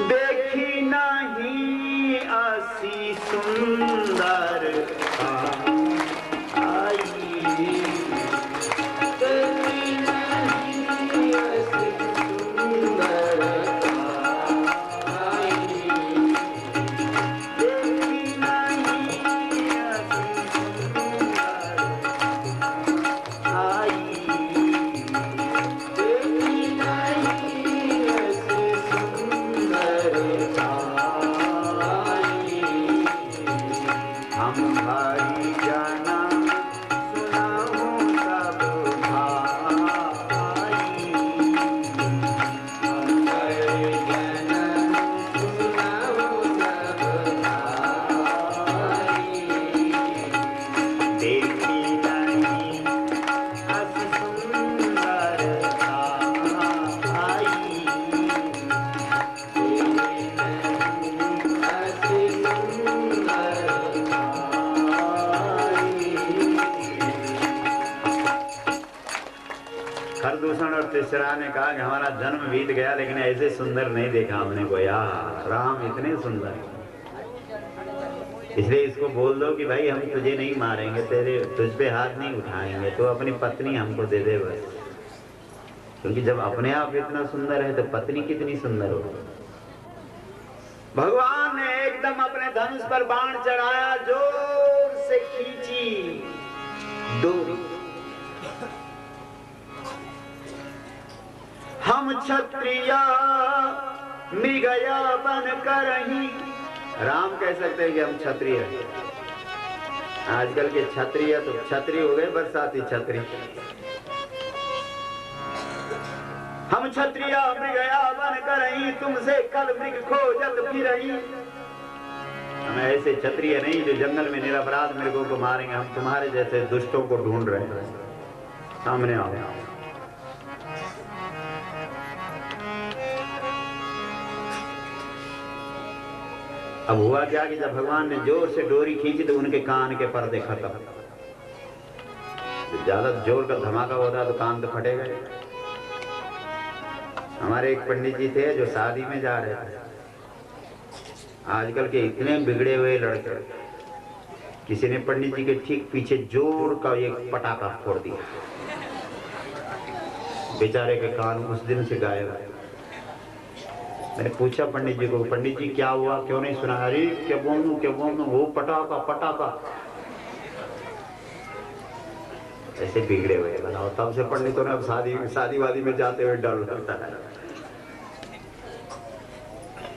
Speaker 1: देखी नहीं ऐसी सुंदर तीसरा ने कहा कि हमारा जन्म बीत गया लेकिन ऐसे सुंदर नहीं देखा हमने को यार, राम इतने सुंदर। इसलिए इसको बोल दो कि भाई हम तुझे नहीं मारेंगे, तेरे तुझ पे हाथ नहीं उठाएंगे, तो अपनी पत्नी हमको दे दे बस। क्योंकि जब अपने आप इतना सुंदर है तो पत्नी कितनी सुंदर हो। भगवान ने एकदम अपने धनुष पर बाण चढ़ाया, जोर से खींची डोरी। हम क्षत्रिया मृगया बन कर ही, राम कह सकते हैं कि हम क्षत्रिय हैं। आजकल के क्षत्रिय तो क्षत्रिय हो गए, बरसाती क्षत्रिय। हम क्षत्रिय मृगया बन कर ही, तुमसे कल मृग खोजत फिरही। हम ऐसे क्षत्रिय नहीं जो जंगल में निरपराध मृगों को मारेंगे, हम तुम्हारे जैसे दुष्टों को ढूंढ रहे हैं, सामने आओ। अब हुआ क्या कि जब भगवान ने जोर से डोरी खींची तो उनके कान के पर्दे खत्म। ज्यादा जोर का धमाका होता तो कान तो फटेगा। हमारे एक पंडित जी थे जो शादी में जा रहे थे। आजकल के इतने बिगड़े हुए लड़के, किसी ने पंडित जी के ठीक पीछे जोर का एक पटाखा फोड़ दिया, बेचारे के कान उस दिन से गायब। मैंने पूछा पंडित जी को, पंडित जी क्या हुआ, क्यों नहीं सुना? अरे क्या बोलूं वो पटाखा पटाखा, ऐसे बिगड़े हुए। बताओ, तब से पंडितों ने अब शादी वादी में जाते हुए डर लगता है।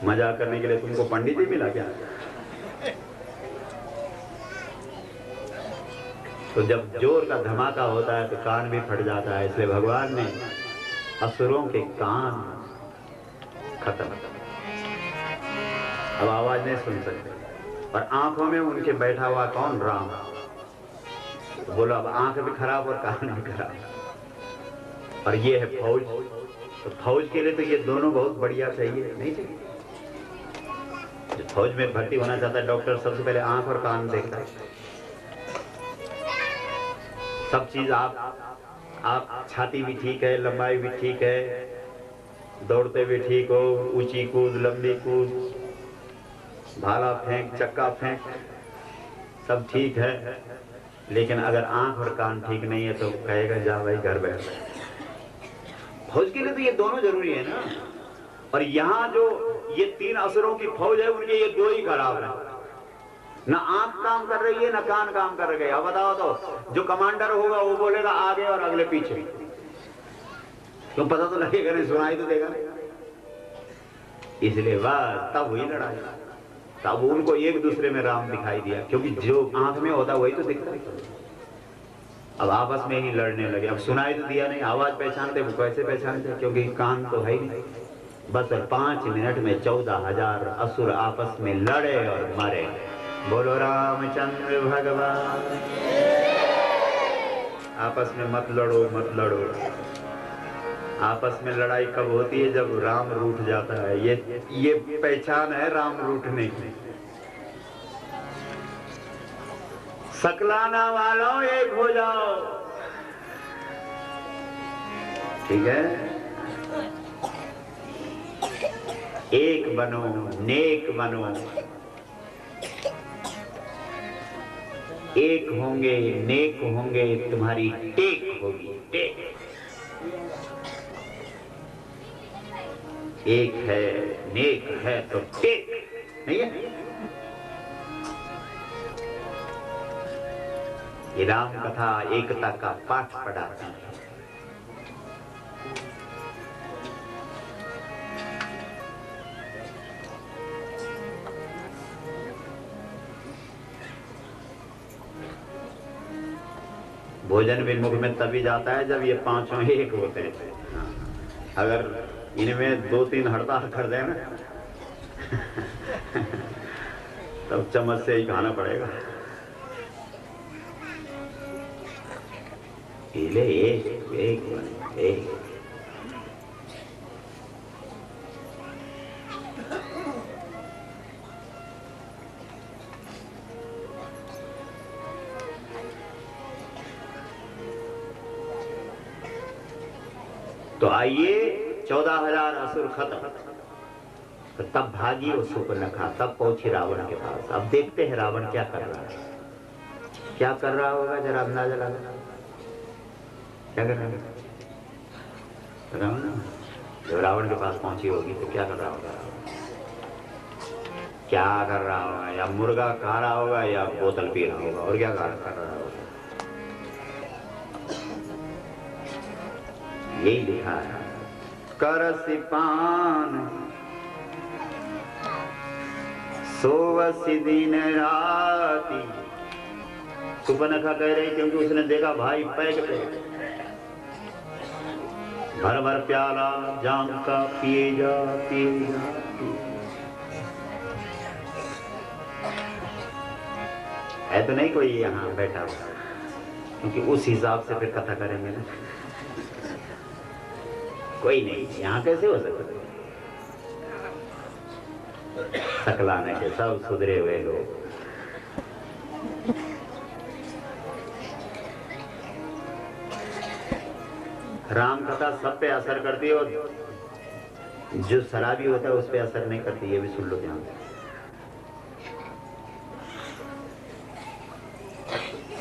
Speaker 1: मजाक करने के लिए तुमको पंडित जी मिला क्या? तो जब जोर का धमाका होता है तो कान भी फट जाता है, इसलिए भगवान ने असुरों के कान खत्म, अब आवाज नहीं सुन सकते। और आंखों में उनके बैठा हुआ कौन? राम। तो बोलो अब आंख भी खराब और कान भी खराब। और ये है फौज। तो फौज के लिए तो ये दोनों बहुत बढ़िया चाहिए, नहीं चाहिए? जो फौज में भर्ती होना चाहता है डॉक्टर सबसे पहले आंख और कान देखता है। सब चीज आप छाती भी ठीक है, लंबाई भी ठीक है, दौड़ते भी ठीक हो, ऊंची कूद, लंबी कूद, भाला फेंक, चक्का फेंक, सब ठीक है, लेकिन अगर आंख और कान ठीक नहीं है तो कहेगा जा भाई घर बैठ। फौज के लिए तो ये दोनों जरूरी है ना। और यहाँ जो ये 3 असुरों की फौज है उनके ये 2 ही खराब है, ना आंख काम कर रही है ना कान काम कर रही है। अब बताओ तो जो कमांडर होगा वो बोलेगा आगे और अगले पीछे, क्यों? पता तो लगेगा नहीं, सुनाई तो देगा नहीं। इसलिए बस तब हुई लड़ाई, तब उनको एक दूसरे में राम दिखाई दिया, क्योंकि जो आंख में होता वही तो दिखता है। अब आपस में ही लड़ने लगे। अब सुनाई तो दिया नहीं, आवाज पहचानते, वो कैसे पहचानते? क्योंकि कान तो है ही नहीं। बस 5 मिनट में 14,000 असुर आपस में लड़े और मरे। बोलो रामचंद्र भगवान। आपस में मत लड़ो, मत लड़ो। आपस में लड़ाई कब होती है? जब राम रूठ जाता है। ये पहचान है राम रूठने की। सकलाना वालों एक हो जाओ, ठीक है? एक बनो, नेक बनो। एक होंगे, नेक होंगे, तुम्हारी टेक होगी, टेक। एक है, नेक है तो टेक नहीं है? ये राम कथा एकता का पाठ पढ़ाती है। भोजन भी मुख में तभी जाता है जब ये 5 एक होते हैं। अगर इनमें 2-3 हड़ताल कर देना तब चम्मच से ही खाना पड़ेगा। एक तो आइए 14,000 असुर खत्म। तो तब भागी वो सुपर्णखा, तब पहुंची रावण के पास। अब देखते हैं रावण क्या कर रहा है। क्या कर रहा होगा जरा अंदाजा लगा। क्या कर रहा है रावण? जब रावण के पास पहुंची होगी तो क्या कर रहा होगा? क्या कर रहा होगा? या मुर्गा खा रहा होगा या बोतल पी रहा होगा, और क्या कर रहा होगा? यही लिखा है, करसि पान सोवसि दिन राति। सुपर्णखा कह रही क्योंकि उसने देखा भाई पैक पे भर भर प्याला जाम का पिए जा, पिए जा, है तो नहीं कोई यहाँ बैठा हुआ, क्योंकि उस हिसाब से फिर कथा करेंगे ना। कोई नहीं, यहाँ कैसे हो सकता? सकलाने के सब सुधरे हुए लोग। राम कथा सब पे असर करती है और जो शराबी होता है उस पे असर नहीं करती। ये भी सुन लो ध्यान से।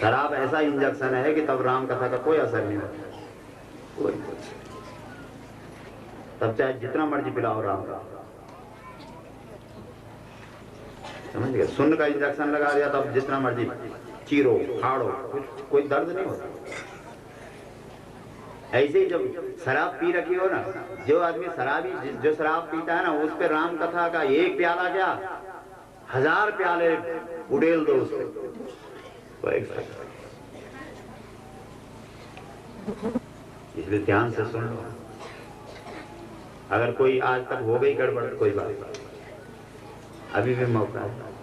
Speaker 1: शराब ऐसा इंजेक्शन है कि तब राम कथा का कोई असर नहीं होता, कोई। तब चाहे जितना मर्जी पिलाओ राम का, समझ गए? सुन्न का इंजेक्शन लगा दिया तब जितना मर्जी चीरो फाड़ो, कुछ कोई दर्द नहीं होता। ऐसे ही जब शराब पी रखी हो ना, जो आदमी शराबी जो शराब पीता है ना, उस पे राम कथा का एक प्याला क्या 1000 प्याले उड़ेल दो उसको। इसलिए ध्यान से सुन लो। अगर कोई आज तक हो गई गड़बड़ कोई बात नहीं, अभी भी मौका है।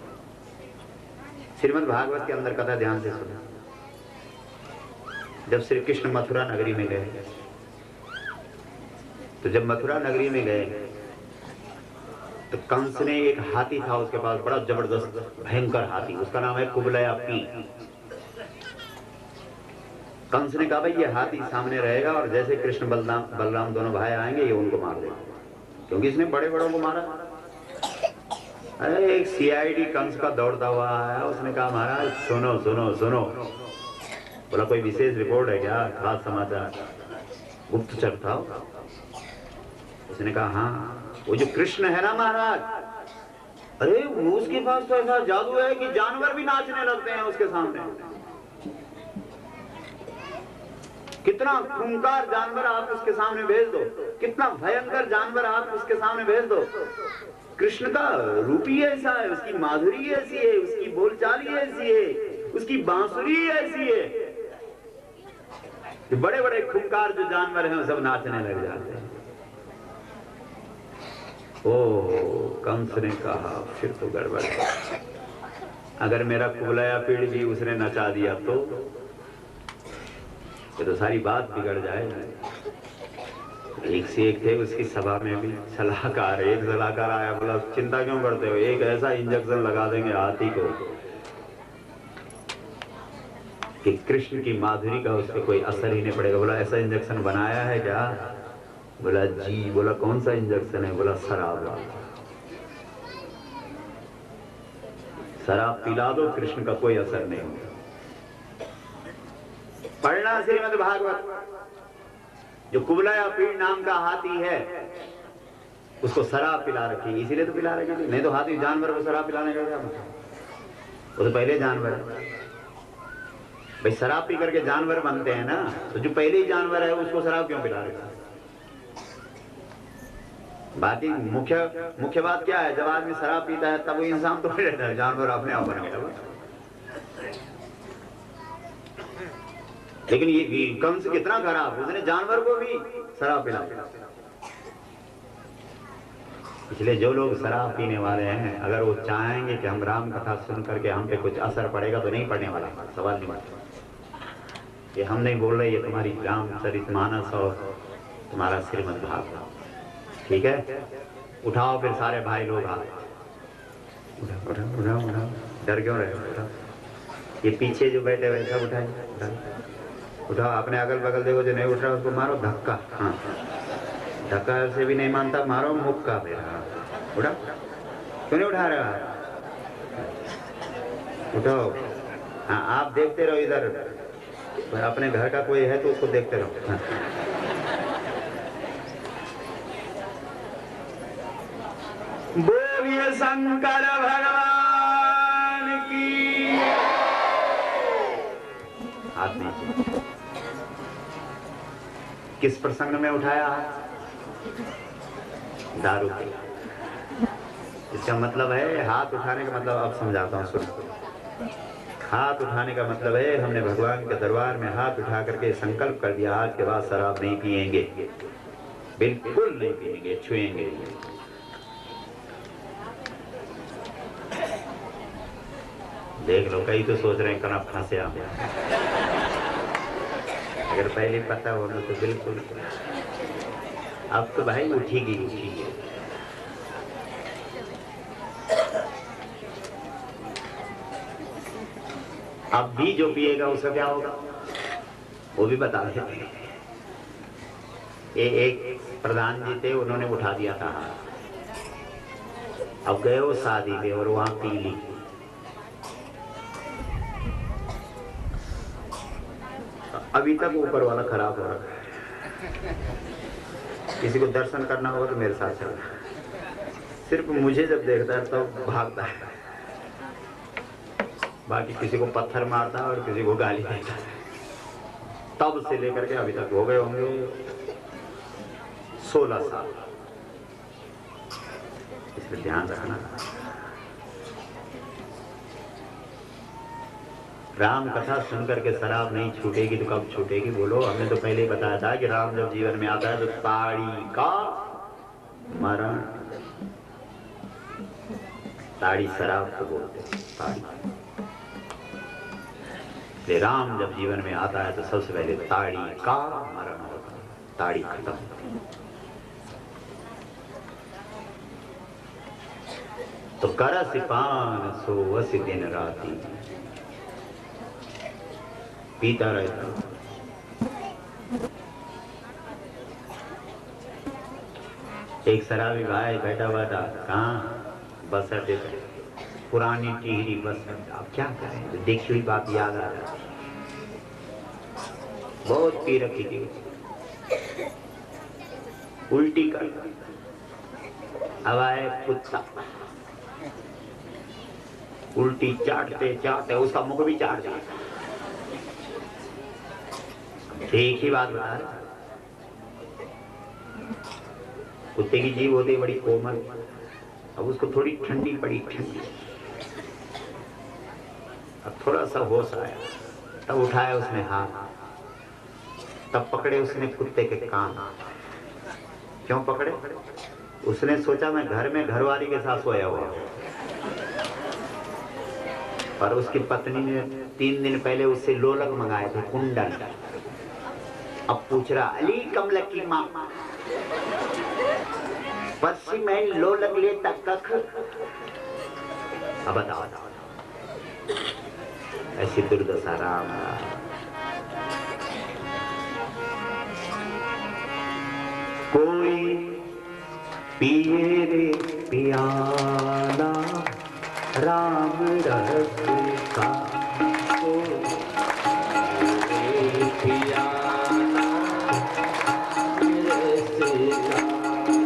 Speaker 1: श्रीमद् भागवत के अंदर कथा ध्यान से सुनो। जब श्री कृष्ण मथुरा नगरी में गए, तो जब मथुरा नगरी में गए तो कंस ने एक हाथी था उसके पास, बड़ा जबरदस्त भयंकर हाथी, उसका नाम है कुबलया पी। कंस ने कहा भाई ये हाथी सामने रहेगा और जैसे कृष्ण बलराम दोनों भाई आएंगे ये उनको मार देगा, क्योंकि इसने बड़े बड़ों को मारा। अरे एक सीआईडी कंस का दौड़ता हुआ आया, उसने कहा महाराज सुनो सुनो सुनो। बोला कोई विशेष रिपोर्ट है क्या, खास समाचार, गुप्तचर था? उसने कहा हाँ, वो जो कृष्ण है ना महाराज, अरे वो उसके पास तो ऐसा जादू है कि जानवर भी नाचने लगते हैं उसके सामने। कितना खूंखार जानवर आप उसके सामने भेज दो, कितना भयंकर जानवर आप उसके सामने भेज दो, कृष्ण का रूप ही ऐसा है, उसकी माधुरी ऐसी है, उसकी बोलचाल ही ऐसी है, उसकी बांसुरी ऐसी है कि बड़े बड़े खूंखार जो जानवर हैं वो सब नाचने लग जाते हैं। ओ कंस ने कहा फिर तो गड़बड़ है, अगर मेरा कुबलया पीड़ भी उसने नचा दिया तो ये तो सारी बात बिगड़ जाएगी। एक से एक थे उसकी सभा में भी सलाहकार, एक सलाहकार आया, बोला चिंता क्यों करते हो, एक ऐसा इंजेक्शन लगा देंगे हाथी को कि कृष्ण की माधुरी का उस पर कोई असर ही नहीं पड़ेगा। बोला ऐसा इंजेक्शन बनाया है क्या? बोला जी। बोला कौन सा इंजेक्शन है? बोला शराब। शराब पिला दो, कृष्ण का कोई असर नहीं होगा। पढ़ना श्रीमद् भागवत। जो कुबलया पीड़ नाम का हाथी है उसको शराब पिला रखी, इसीलिए तो पिला रखी थी, नहीं तो हाथी जानवर को शराब पिलाने का क्या मतलब? वो तो पहले जानवर है भाई, शराब पी करके जानवर बनते हैं ना, तो जो पहले ही जानवर है उसको शराब क्यों पिला रखा? बाकी मुख्य बात क्या है, जब आदमी शराब पीता है तब वो इंसान तो नहीं रहता है, जानवर अपने आप बन गया। लेकिन ये कंस कितना खराब, उसने जानवर को भी शराब पिला। इसलिए जो लोग शराब पीने वाले हैं, अगर वो चाहेंगे कि हम राम कथा सुन करके हम पे कुछ असर पड़ेगा तो नहीं पड़ने वाला, सवाल नहीं बनता। ये हम नहीं बोल रहे, ये तुम्हारी रामचरितमानस और तुम्हारा श्रीमद् भागवत, ठीक है? उठाओ फिर सारे भाई लोग हाथ, उठाओ उठाओ उठाओ उठाओ, डर क्यों रहे हो? उठाओ, ये पीछे जो बैठे हुए सब उठाए, उठाओ। अपने अगल बगल देखो, जो नहीं उठ रहा उसको मारो धक्का। हाँ, धक्का से भी नहीं मानता, मारो मुक्का पे। उठा, क्यों नहीं उठा रहा? उठाओ। हाँ, आप देखते रहो इधर, अपने घर का कोई है तो उसको देखते रहो। हाँ। बोलिए शंकर भगवान की। हाथ नीचे। किस प्रसंग में उठाया? दारू पे। इसका मतलब है, हाथ उठाने का मतलब अब समझाता हूँ, सुनो। हाथ उठाने का मतलब है, हमने भगवान के दरबार में हाथ उठा करके संकल्प कर दिया, आज के बाद शराब नहीं पिएंगे, बिल्कुल नहीं पिएंगे, छुएंगे। देख लो, कई तो सोच रहे हैं कना फंसे हम। अगर पहले पता होना तो बिल्कुल। अब तो भाई उठेगी। अब भी जो पिएगा उसका क्या होगा वो भी बता देते हैं। एक प्रधान जी थे, उन्होंने उठा दिया था। अब गए वो शादी पे और वहां पी ली। अभी तक ऊपर वाला खराब हो रहा है। किसी को दर्शन करना होगा तो मेरे साथ चलना। सिर्फ मुझे जब देखता है तो भागता है, बाकी किसी को पत्थर मारता है और किसी को गाली देता है। तब से लेकर के अभी तक हो गए होंगे 16 साल। इसलिए ध्यान रखना। राम कथा सुनकर के शराब नहीं छूटेगी तो कब छूटेगी बोलो? हमने तो पहले ही बताया था कि राम जब जीवन में आता है तो ताड़ी का मरण। ताड़ी शराब को बोलते हैं, ताड़ी। राम जब जीवन में आता है तो सबसे पहले ताड़ी का मरण होता है, ताड़ी खत्म। तो करस पान सोवस दिन राती, पीता रहता। एक शराबी भाई बैठा हुआ था, कहाँ? बस अड्डे पे, पुरानी टिहरी बस अड्डा। अब क्या करें, तो देखी हुई बात याद आ जाती। बहुत पी रखी थी, उल्टी कर। अब आए कुत्ता, उल्टी चाटते चाटते उसका मुख भी चाट दिया। एक ही बात बता रहे, कुत्ते की जीभ होती बड़ी कोमल। अब उसको थोड़ी ठंडी पड़ी, ठंडी। अब थोड़ा सा होश आया, तब उठाया उसने हाथ, तब पकड़े उसने कुत्ते के कान। क्यों पकड़े? उसने सोचा मैं घर में घरवाली के साथ सोया हुआ हूं, पर उसकी पत्नी ने 3 दिन पहले उससे लोलक मंगाए थे, कुंडल। अब पूछ रहा, अली कमल की माँ पश्चिम में लोलक ले तक। अब बताओ, ऐसी दुर्दशा राम। कोई पिए रे पियाला राम रस का,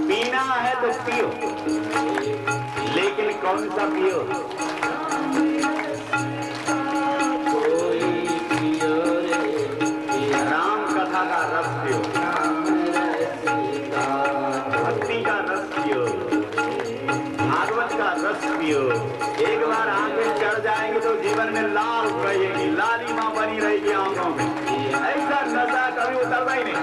Speaker 1: पीना है तो पियो, लेकिन कौन सा पियो? राम कथा का रस पियो, भक्ति का रस पियो, भागवत का रस पियो। एक बार आंखें चढ़ जाएंगे तो जीवन में लाल रहेगी, लालिमा बनी रहेगी आंखों में। ऐसा नशा कभी उतरता ही नहीं।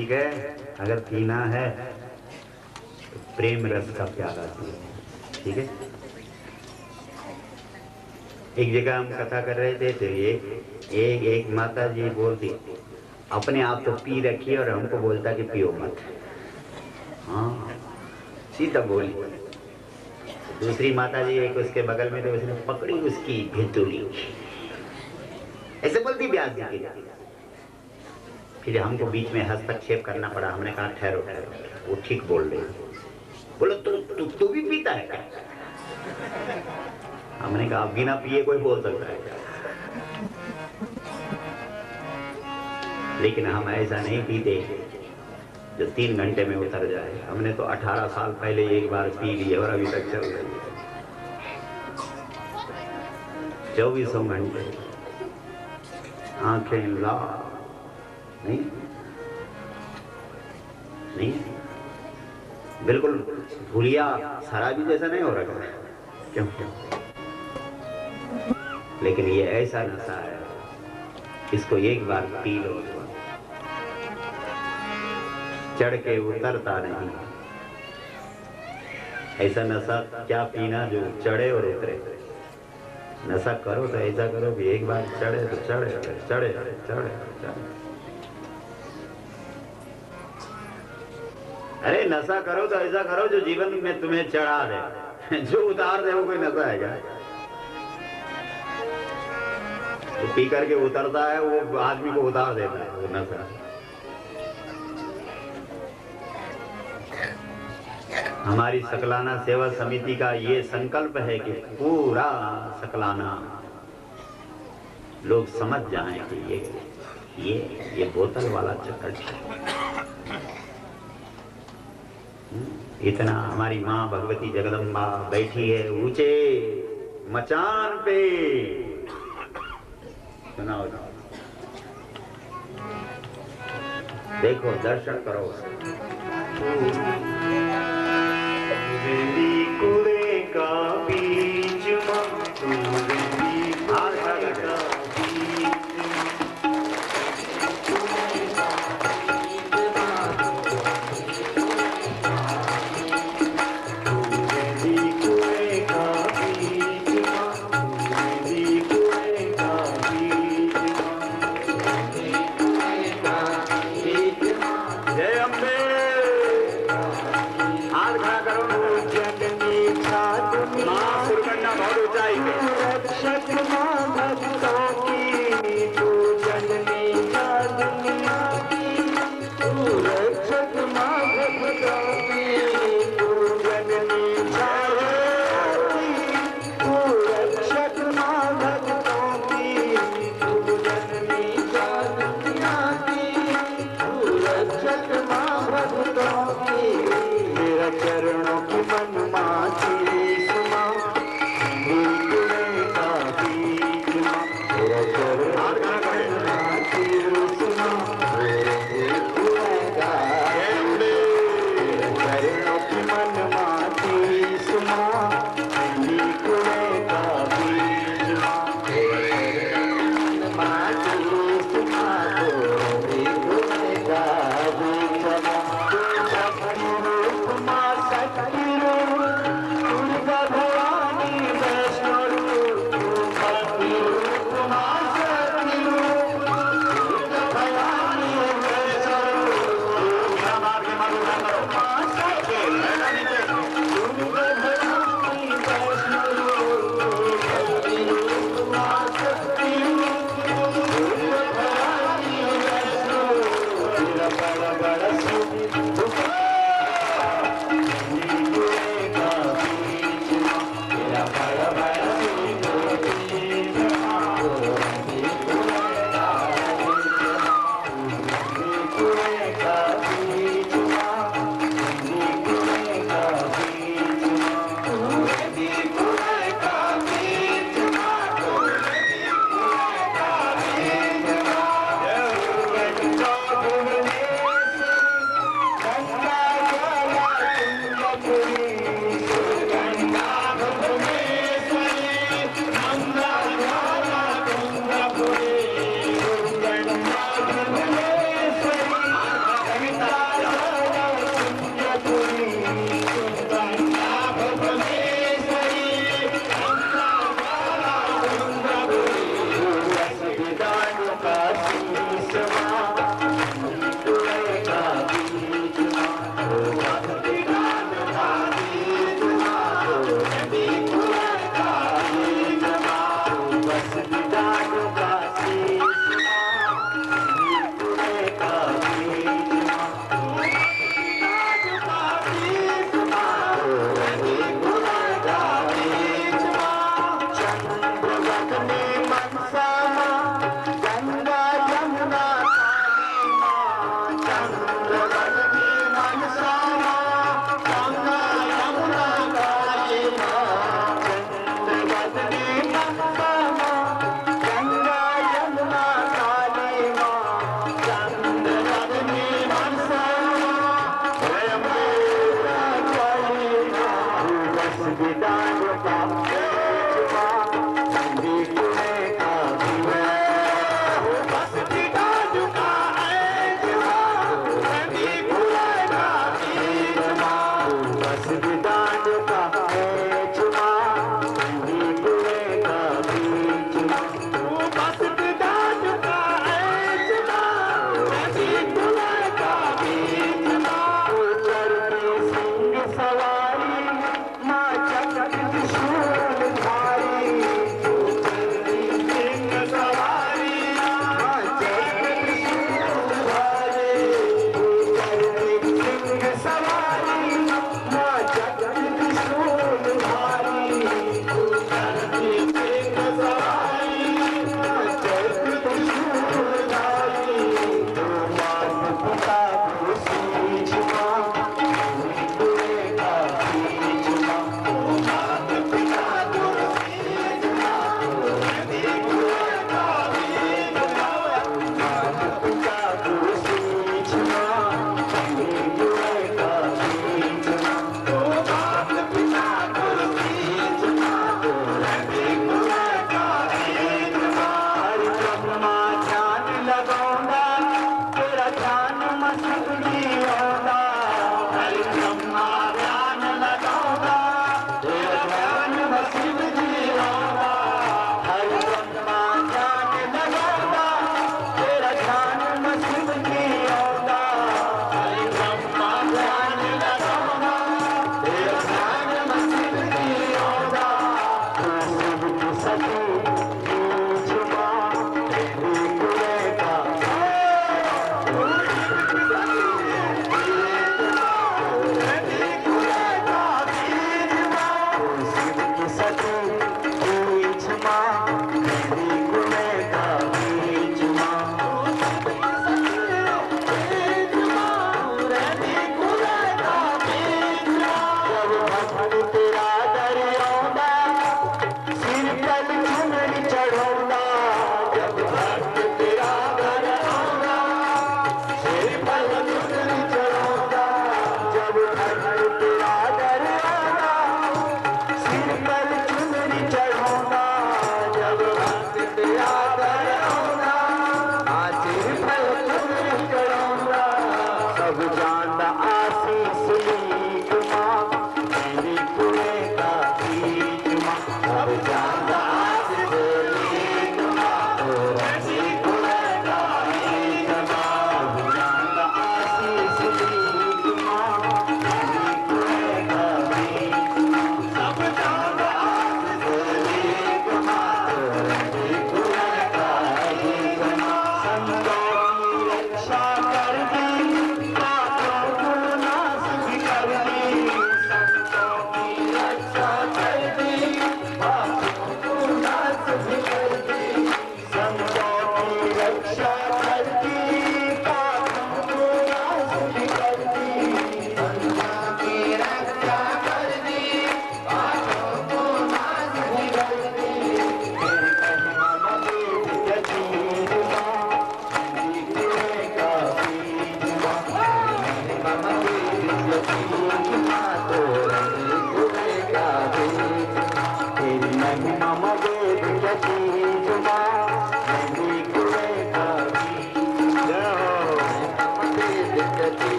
Speaker 1: ठीक है, अगर पीना है तो प्रेम रस का प्याला पिए, ठीक है। एक जगह हम कथा कर रहे थे तो एक माता जी बोलती, अपने आप तो पी रखी और हमको बोलता कि पियो मत। हाँ, सीधा बोली। दूसरी माता जी एक उसके बगल में, तो उसने पकड़ी उसकी भितुली, ऐसे बोलती ब्याज जी की। फिर हमको बीच में हस्तक्षेप करना पड़ा। हमने कहा ठहरो ठहरो, वो ठीक बोल रही। बोलो तू भी पीता है क्या? हमने कहा बिना पिए कोई बोल सकता है क्या? लेकिन हम ऐसा नहीं पीते जो 3 घंटे में उतर जाए। हमने तो 18 साल पहले एक बार पी ली और अभी तक चल रही है। 24 घंटे आंखें लाल नहीं, बिल्कुल भूलिया शराबी जैसा नहीं हो रहा है। क्यों? लेकिन ये ऐसा नशा है, इसको एक बार पी लो, चढ़ के उतरता नहीं। ऐसा नशा क्या पीना जो चढ़े और उतरे। नशा करो तो ऐसा करो कि एक बार चढ़े तो चढ़े चढ़े चढ़े चढ़े। अरे नशा करो तो ऐसा करो जो जीवन में तुम्हें चढ़ा दे। जो उतार दे वो कोई नशा है क्या? तो पी करके उतरता है वो आदमी को उतार देता है, वो नशा। हमारी सकलाना सेवा समिति का ये संकल्प है कि पूरा सकलाना लोग समझ जाएं कि ये बोतल वाला चक्कर। इतना हमारी माँ भगवती जगदम्बा बैठी है ऊंचे मचान पे। सुनाओ, देखो, दर्शन करो। कुएं का बीच हाथ खड़ा करो।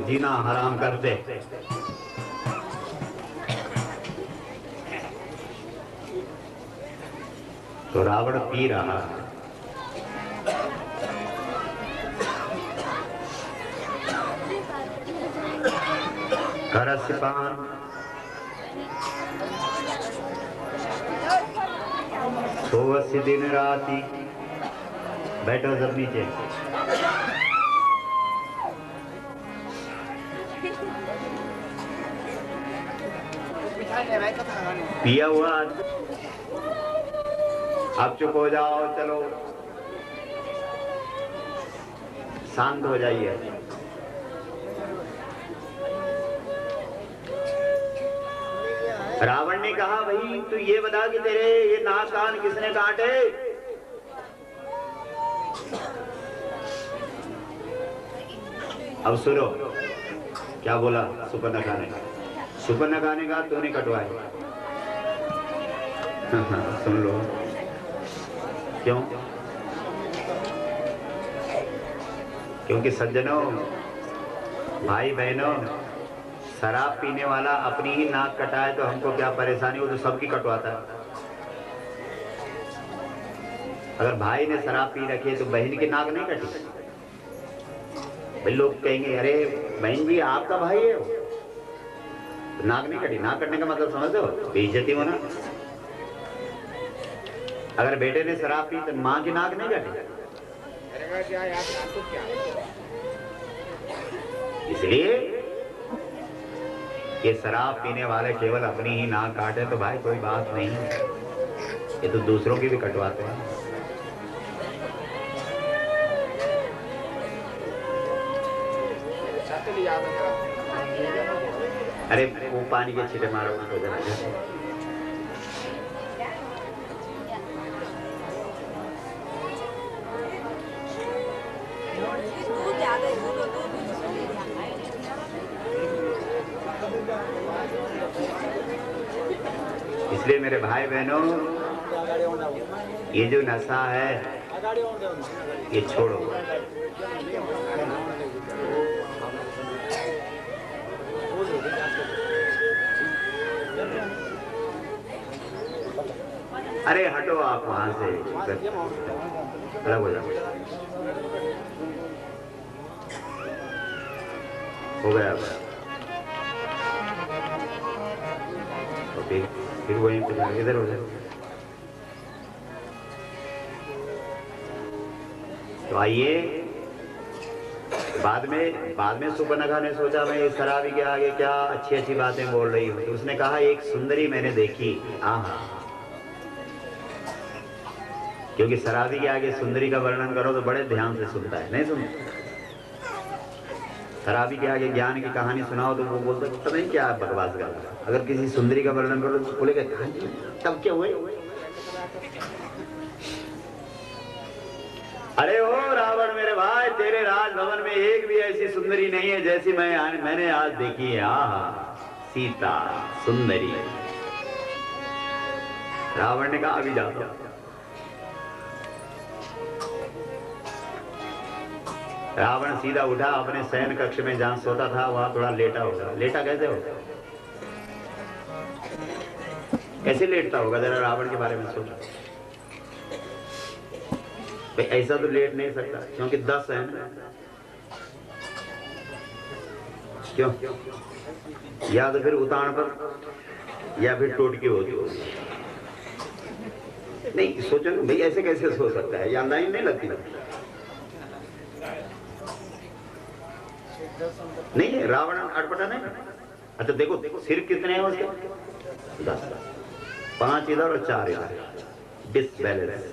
Speaker 1: जीना हराम कर दे। तो रावण पी रहा है। करस्य पान सोवस्य दिन राति। बैठो सब नीचे। पिया हुआ आप चुप हो जाओ, चलो शांत हो जाइए। रावण ने कहा भाई तू ये बता कि तेरे ये नाक कान किसने काटे? अब सुनो क्या बोला सुपर्णखा ने। सुपर्णखा ने कहा तूने कटवाए। सुन लो क्यों? क्योंकि सज्जनों, भाई बहनों, शराब पीने वाला अपनी ही नाक कटाए तो हमको क्या परेशानी? वो तो सबकी कटवाता है। अगर भाई ने शराब पी रखी है तो बहन की नाक नहीं कटी? भाई लोग कहेंगे अरे बहन भी आपका भाई है, तो नाक नहीं कटी। नाक कटने का मतलब समझते हो? बेइज्जती होना। अगर बेटे ने शराब पी तो माँ की नाक नहीं कटी। इसलिए ये शराब पीने वाले केवल अपनी ही नाक काटे तो भाई कोई बात नहीं, ये तो दूसरों की भी कटवाते हैं। अरे वो पानी के छींटे मारो हो जाए। इसलिए मेरे भाई बहनों, ये जो नशा है ये छोड़ो। अरे हटो आप वहां से, अलग हो जाओ। हो गया तो फिर वहीं पे जाके इधर हो जाए। तो आइए, बाद में सुपर्णखा ने सोचा मैं इस शराबी के आगे क्या अच्छी अच्छी बातें बोल रही हूँ। तो उसने कहा एक सुंदरी मैंने देखी। आहा, क्योंकि शराबी के आगे सुंदरी का वर्णन करो तो बड़े ध्यान से सुनता है, नहीं सुनता। शराबी के आगे ज्ञान की कहानी सुनाओ तो वो बोलते पता नहीं क्या बकवास कर रहा। अगर किसी सुंदरी का वर्णन करो तो बोलेगा तब क्या हुए? अरे ओ रावण मेरे भाई, तेरे राजभवन में एक भी ऐसी सुंदरी नहीं है जैसी मैंने आज देखी है। आहा, सीता सुंदरी। रावण ने कहा अभी जाओ। रावण सीधा उठा, अपने शयन कक्ष में जहां सोता था वहां थोड़ा लेटा होगा। लेटा कैसे होगा? कैसे लेटता होगा? जरा रावण के बारे में सोचो। ऐसा तो लेट नहीं सकता क्योंकि 10 है ना। क्यों? या तो फिर उतान पर या फिर टोटकी होती होगी। नहीं सोचो भाई ऐसे कैसे सो सकता है, या लाइन नहीं लगती नहीं है, रावण अटपटा नहीं। अच्छा देखो देखो सिर कितने हैं उसके, 10, 5 इधर और 4 इधर, डिसबैलेंस।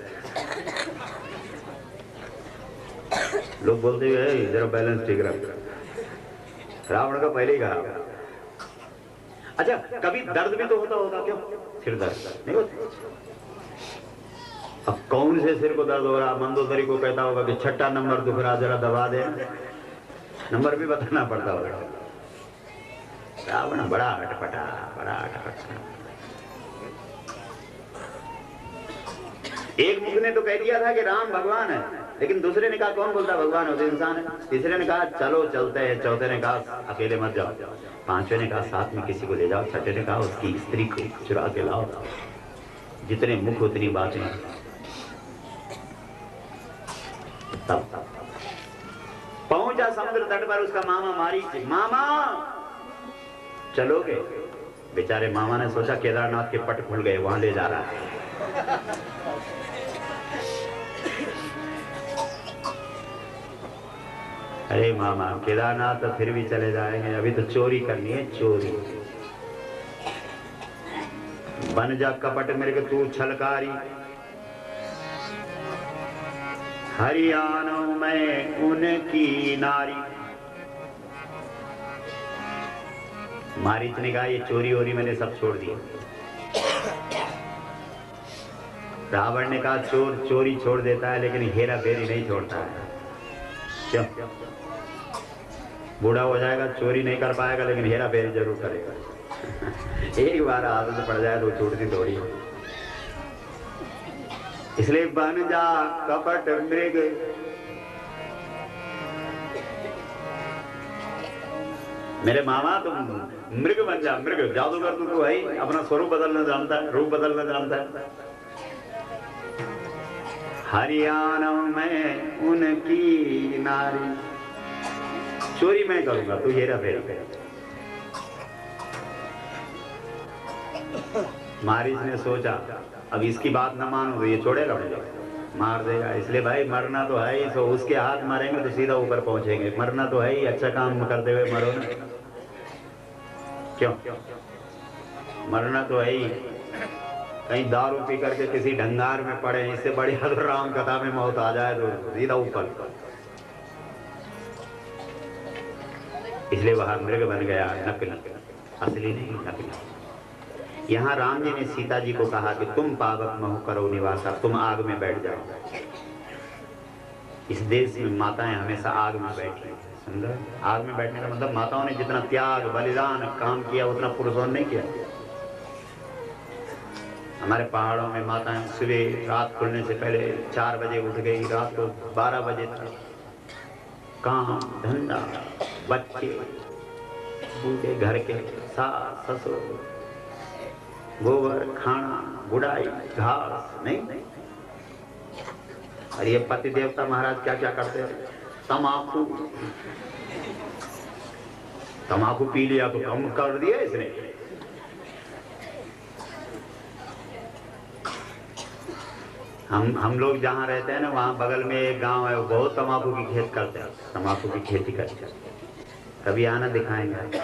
Speaker 1: लोग बोलते हैं इधर बैलेंस ठीक रख, रावण का पहले ही कहा। अच्छा कभी दर्द भी तो होता होगा, क्यों सिर दर्द नहीं होता? अब कौन से सिर को दर्द हो रहा, मंदोदरी को कहता होगा कि 6ठा नंबर दुख रहा, जरा दबा दे, नंबर भी बताना पड़ता होगा। रावण बड़ा अटपटा, बड़ा अटपटा। एक मुख ने तो कह दिया था कि राम भगवान है, लेकिन दूसरे ने कहा कौन बोलता भगवान है, वो तो इंसान है। तीसरे ने कहा चलो चलते हैं, चौथे ने कहा अकेले मत जाओ, पांचवें ने कहा साथ में किसी को ले जाओ, छठे ने कहा उसकी स्त्री को चुरा के लाओ। जितने मुख उतनी बातें। तब पहुंचा समुद्र तट पर उसका मामा मारीच, मामा चलोगे? बेचारे मामा ने सोचा केदारनाथ के पट खुल गए, वहां ले जा रहा है। अरे मामा केदारनाथ तो फिर भी चले जाएंगे, अभी तो चोरी करनी है, चोरी। बन जा कपट मृग तू छलकारी, हरियाणा में उनकी नारी। मारीच ने कहा ये चोरी वोरी मैंने सब छोड़ दिया। रावण ने कहा चोर चोरी छोड़ देता है लेकिन हेरा फेरी नहीं छोड़ता है। क्यों? बूढ़ा हो जाएगा, चोरी नहीं कर पाएगा लेकिन हेरा फेरी जरूर करेगा। एक बार आदत पड़ जाए तो छूटती थोड़ी। इसलिए बन जा कपट मृग, मेरे मामा तुम मृग बन जा, मृग। जादूगर तो है ही, अपना स्वरूप बदलना जानता है, रूप बदलना जानता है। हरियाणा में उनकी नारी, चोरी मैं करूंगा, तू हेरा फेरी कर। मारीच ने सोचा अब इसकी बात न मानो तो ये छोड़ेगा मुझे, मार देगा। इसलिए भाई मरना तो है ही, तो उसके हाथ मरेंगे तो सीधा ऊपर पहुंचेंगे। मरना तो है ही, अच्छा काम करते हुए मरो ना। क्यों? मरना तो है ही। कहीं दारू पी करके किसी ढंगार में पड़े, इससे बड़ी हद राम कथा में मौत आ जाए तो सीधा ऊपर। इसलिए वह मृग बन गया, नकली, असली नहीं नकली। यहाँ राम जी ने सीता जी को कहा कि तुम पावक महु करो निवासा, तुम आग में बैठ जाओ। इस देश में माताएं हमेशा आग में बैठी। सुंदर, आग में बैठने का मतलब माताओं ने जितना त्याग बलिदान काम किया उतना पुरुषों ने नहीं किया। हमारे पहाड़ों में माताएं सुबह रात खुलने से पहले 4 बजे उठ गई, रात को 12 बजे तक काम धंधा, बच्चे बूढ़े, घर के सास ससुर, गोबर, खाना, गुड़ाई, घास नहीं। और ये पति देवता महाराज क्या क्या करते हैं? तमाकू, तमाकू पी लिया तो कम कर दिया इसने। हम लोग जहाँ रहते हैं ना, वहाँ बगल में एक गांव है, वो बहुत तमाकू की खेत करते हैं, तमाकू की खेती करते हैं। कभी आना दिखाएंगे।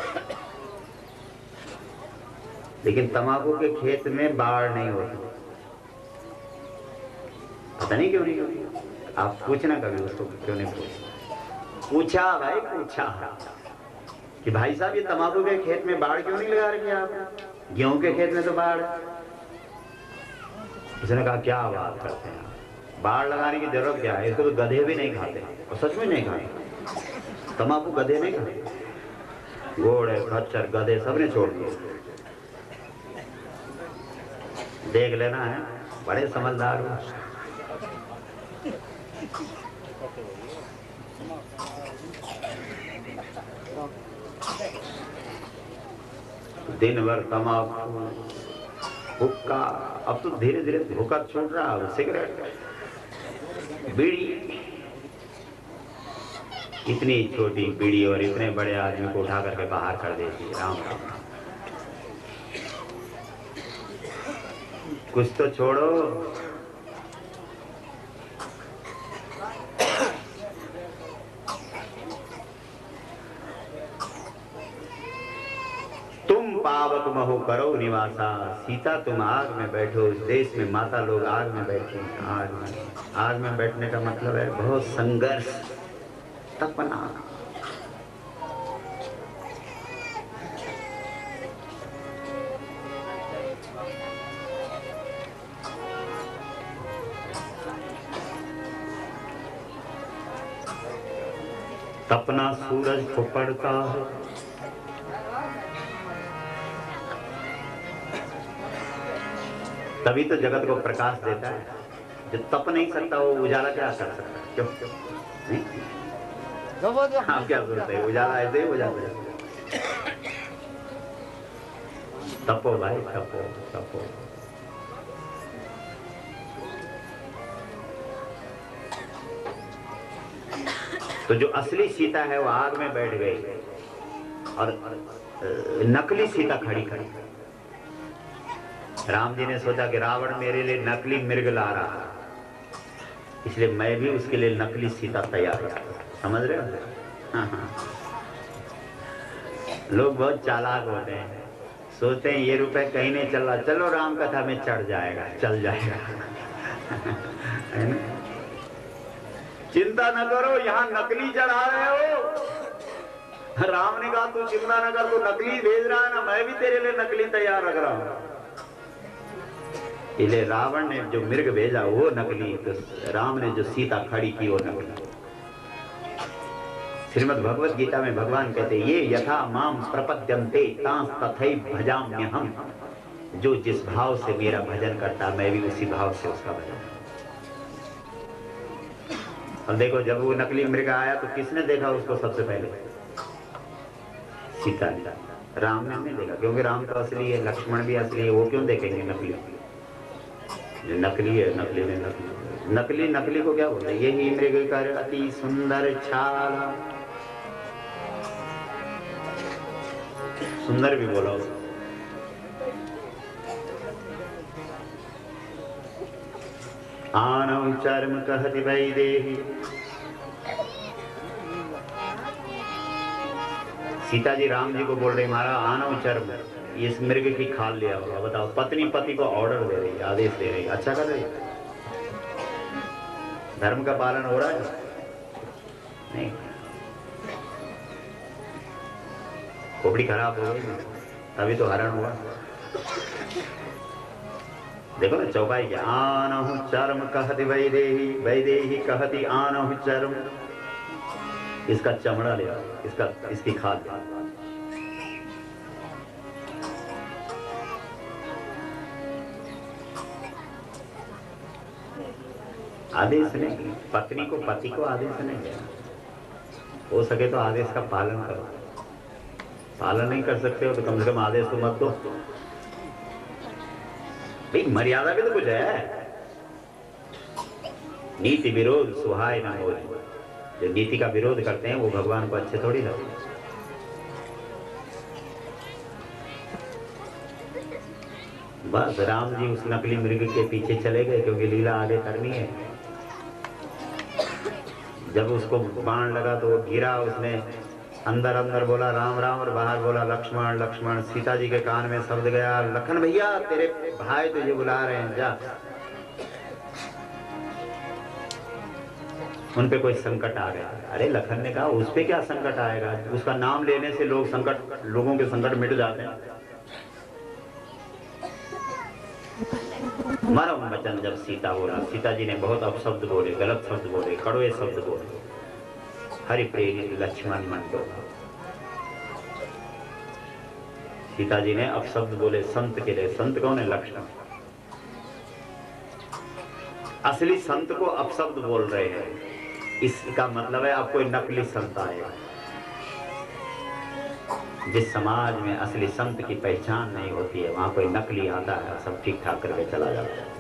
Speaker 1: लेकिन तमाकू के खेत में बाढ़ नहीं होती, पता नहीं क्यों नहीं होती। आप पूछना कभी उसको क्यों नहीं पूछा भाई, पूछा कि भाई साहब ये तमाकू के खेत में बाढ़ क्यों नहीं लगा रही आप? गेहूं के खेत में तो बाढ़। उसने कहा क्या बात करते हैं, बाढ़ लगाने की जरूरत क्या है? इसको तो गधे भी नहीं खाते, और सच में नहीं खाते तमाकू, गधे नहीं खाते। घोड़े, खच्चर, गधे सबने छोड़ दिए। देख लेना है, बड़े समझदार हो। दिन भर तमाकू, हुक्का, अब तो धीरे धीरे हुक्का छूट रहा है, सिगरेट, बीड़ी। इतनी छोटी बीड़ी और इतने बड़े आदमी को उठा करके बाहर कर देती है। राम राम, कुछ तो छोड़ो। महो करो निवासा, सीता तुम आग में बैठो। इस देश में माता लोग आग में बैठी हैं। आग में बैठने का मतलब है बहुत संघर्ष, तपना। तपना सूरज को पड़ता है, तभी तो जगत को प्रकाश देता है। जो तप नहीं सकता वो उजाला क्या कर सकता है? क्यों नहीं? आप क्या सोचते हैं? उजाला ऐसे ही हो जाता है। तपो भाई, तपो तपो। तो जो असली सीता है वो आग में बैठ गई और नकली सीता खड़ी खड़ी। राम जी ने सोचा कि रावण मेरे लिए नकली मृग ला रहा है, इसलिए मैं भी उसके लिए नकली सीता तैयार कर। समझ रहे हो? हाँ हाँ। लोग बहुत चालाक होते हैं, सोचते हैं ये रुपए कहीं नहीं चल रहा, चलो राम कथा में चढ़ जाएगा, चल जाएगा। है ना? चिंता न करो, यहाँ नकली चढ़ा रहे हो। राम ने कहा तू चिंता न कर, तू नकली भेज रहा है ना, मैं भी तेरे लिए नकली तैयार रख रहा हूं। इसलिए रावण ने जो मृग भेजा वो नकली, तो राम ने जो सीता खड़ी की वो नकली। श्रीमद् भगवत गीता में भगवान कहते ये यथा माम प्रपद्यन्ते तांस तथैव भजाम्यहम्। जो जिस भाव से मेरा भजन करता मैं भी उसी भाव से उसका भजन। और देखो जब वो नकली मृग आया तो किसने देखा उसको सबसे पहले? सीता ने। राम ने नहीं देखा, क्योंकि राम तो असली है, लक्ष्मण भी असली है, वो क्यों देखेंगे नकली? जो नकली है, नकली में नकली नकली को क्या बोलते? यही मृग कर अति सुंदर छाला। सुंदर भी बोला उसको। आनौ चर्म कहति वैदेही। सीता जी राम जी को बोल रही महाराज आनौ चर्म, इस मृग की खाल लिया होगा। बताओ, पत्नी पति को ऑर्डर दे रही, आदेश दे रही, अच्छा कर रही। धर्म का पालन हो रहा है? नहीं। खोपड़ी खराब हो गई तभी तो हरण हुआ। देखो ना चौपाई क्या, आनहु चर्म कहति वैदेही, वैदेही कहति आनहु चर्म। इसका चमड़ा लिया, इसकी खाल लिया। आदेश नहीं, पत्नी को पति को आदेश नहीं देना। हो सके तो आदेश का पालन करो। पालन नहीं कर सकते हो तो कम से कम आदेश तो मत दो। भाई मर्यादा भी तो कुछ है। नीति विरोध सुहाय न हो। जो नीति का विरोध करते हैं वो भगवान को अच्छे थोड़ी लगते। बस राम जी उस नकली मृग के पीछे चले गए क्योंकि लीला आगे करनी है। जब उसको बाण लगा तो वो गिरा, उसने अंदर अंदर बोला राम राम और बाहर बोला लक्ष्मण लक्ष्मण। सीता जी के कान में शब्द गया लखन भैया तेरे भाई तुझे बुला रहे हैं, जा। उन पे कोई संकट आ गया। अरे लखन ने कहा उस पे क्या संकट आएगा, उसका नाम लेने से लोगों के संकट मिट जाते हैं। मरम वचन जब सीता बोला, सीता जी ने बहुत अपशब्द बोले, गलत शब्द बोले, कड़वे शब्द बोले। हरि प्रेरित लक्ष्मण मंडो। सीता जी ने अपशब्द बोले संत के लिए। संत कौन है? लक्ष्मण। असली संत को अपशब्द बोल रहे हैं, इसका मतलब है अब कोई नकली संत आएगा। जिस समाज में असली संत की पहचान नहीं होती है वहां कोई नकली आता है, सब ठीक ठाक करके चला जाता है।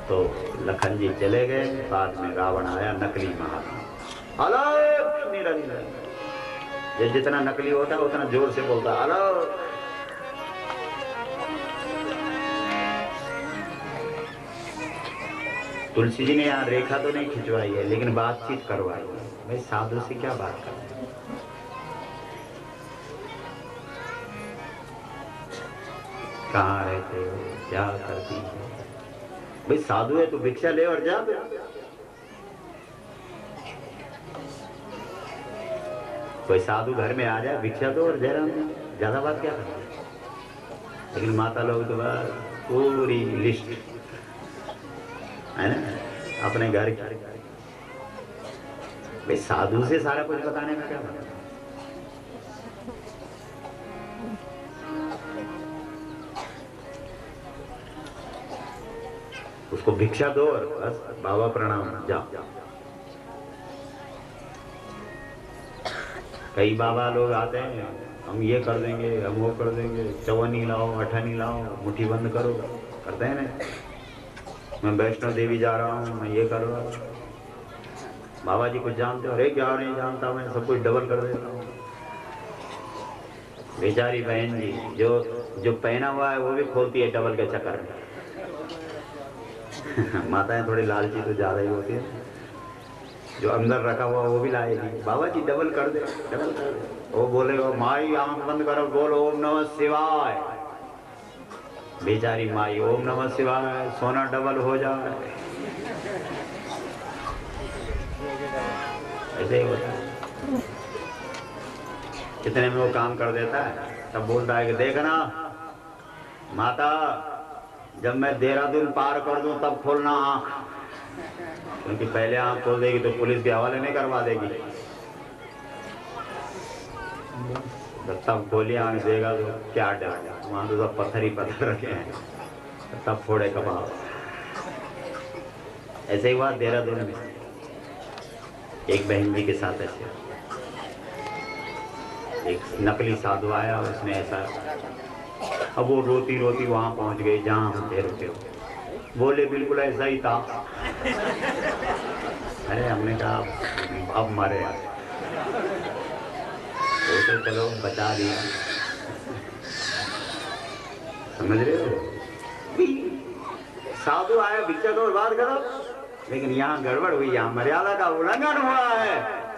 Speaker 1: तो लखन जी चले गए, बाद में रावण आया नकली महात्मा। अलग निरंजन। ये जितना नकली होता है उतना जोर से बोलता अलग। तुलसी जी ने यहाँ रेखा तो नहीं खिंचवाई है, लेकिन बातचीत करवाई है। भाई साधु से क्या बात करते हैं? कहाँ रहते हो, क्या करती हो? भाई साधु है तो भिक्षा ले और जा। कोई साधु घर में आ जाए, भिक्षा दो और जयराम, ज्यादा बात क्या करते? लेकिन माता लोग तो बस पूरी लिस्ट है ना अपने घर की। भाई साधु से सारा कुछ बताने में क्या मतलब? उसको भिक्षा दो और बस बाबा प्रणाम, जाओ। कई बाबा लोग आते हैं, हम ये कर देंगे, हम वो कर देंगे, चवन्नी लाओ, अठन्नी लाओ, मुट्ठी बंद करो, करते हैं ना। मैं वैष्णो देवी जा रहा हूँ, मैं ये कर रहा हूँ। बाबा जी कुछ जानते हो? अरे क्या नहीं जानता, मैं सब कुछ डबल कर देता हूँ। बेचारी बहन जी जो पहना हुआ है वो भी खोलती है डबल के चक्कर में। माताएं थोड़ी लालची तो ज्यादा ही होती है, जो अंदर रखा हुआ वो भी लाएगी। बाबा जी डबल कर दे, डबल कर दे। वो बोले वो माई आंख बंद करो, बोलो ओम नमः शिवाय। बेचारी माई ओम नमः शिवाय, सोना डबल हो जाए, ऐसे ही होता है। इतने में वो काम कर देता है, तब बोलता है कि देखना माता, जब मैं देहरादून पार कर दूं तब खोलना आंख, क्योंकि पहले आंख खोल देगी तो पुलिस के हवाले नहीं करवा देगी। तब खोली आंख देगा तो क्या डर, वहां तो सब पत्थर ही पत्थर रखे हैं, तब फोड़े कबाब। ऐसे ही हुआ देहरादून में एक बहन जी के साथ। ऐसे एक नकली साधु आया, उसने ऐसा, अब वो रोती रोती वहां पहुंच गई जहां हम थे रुके हो। बोले बिल्कुल ऐसा ही था। अरे हमने कहा अब मरे यार, वो तो चलो बचा दिया, समझ रहे हो? साधु आया भिक्षा दो बात करो, लेकिन यहाँ गड़बड़ हुई, यहाँ मर्यादा का उल्लंघन हुआ है।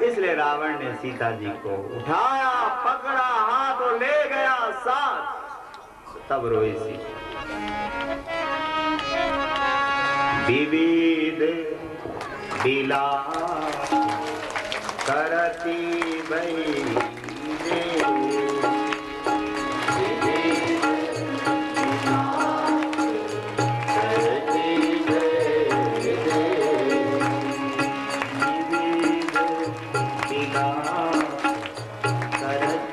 Speaker 1: इसलिए रावण ने सीता जी को उठाया, पकड़ा हाथ और ले गया साथ। तब रोई सीता। विविध बिला करती भई करती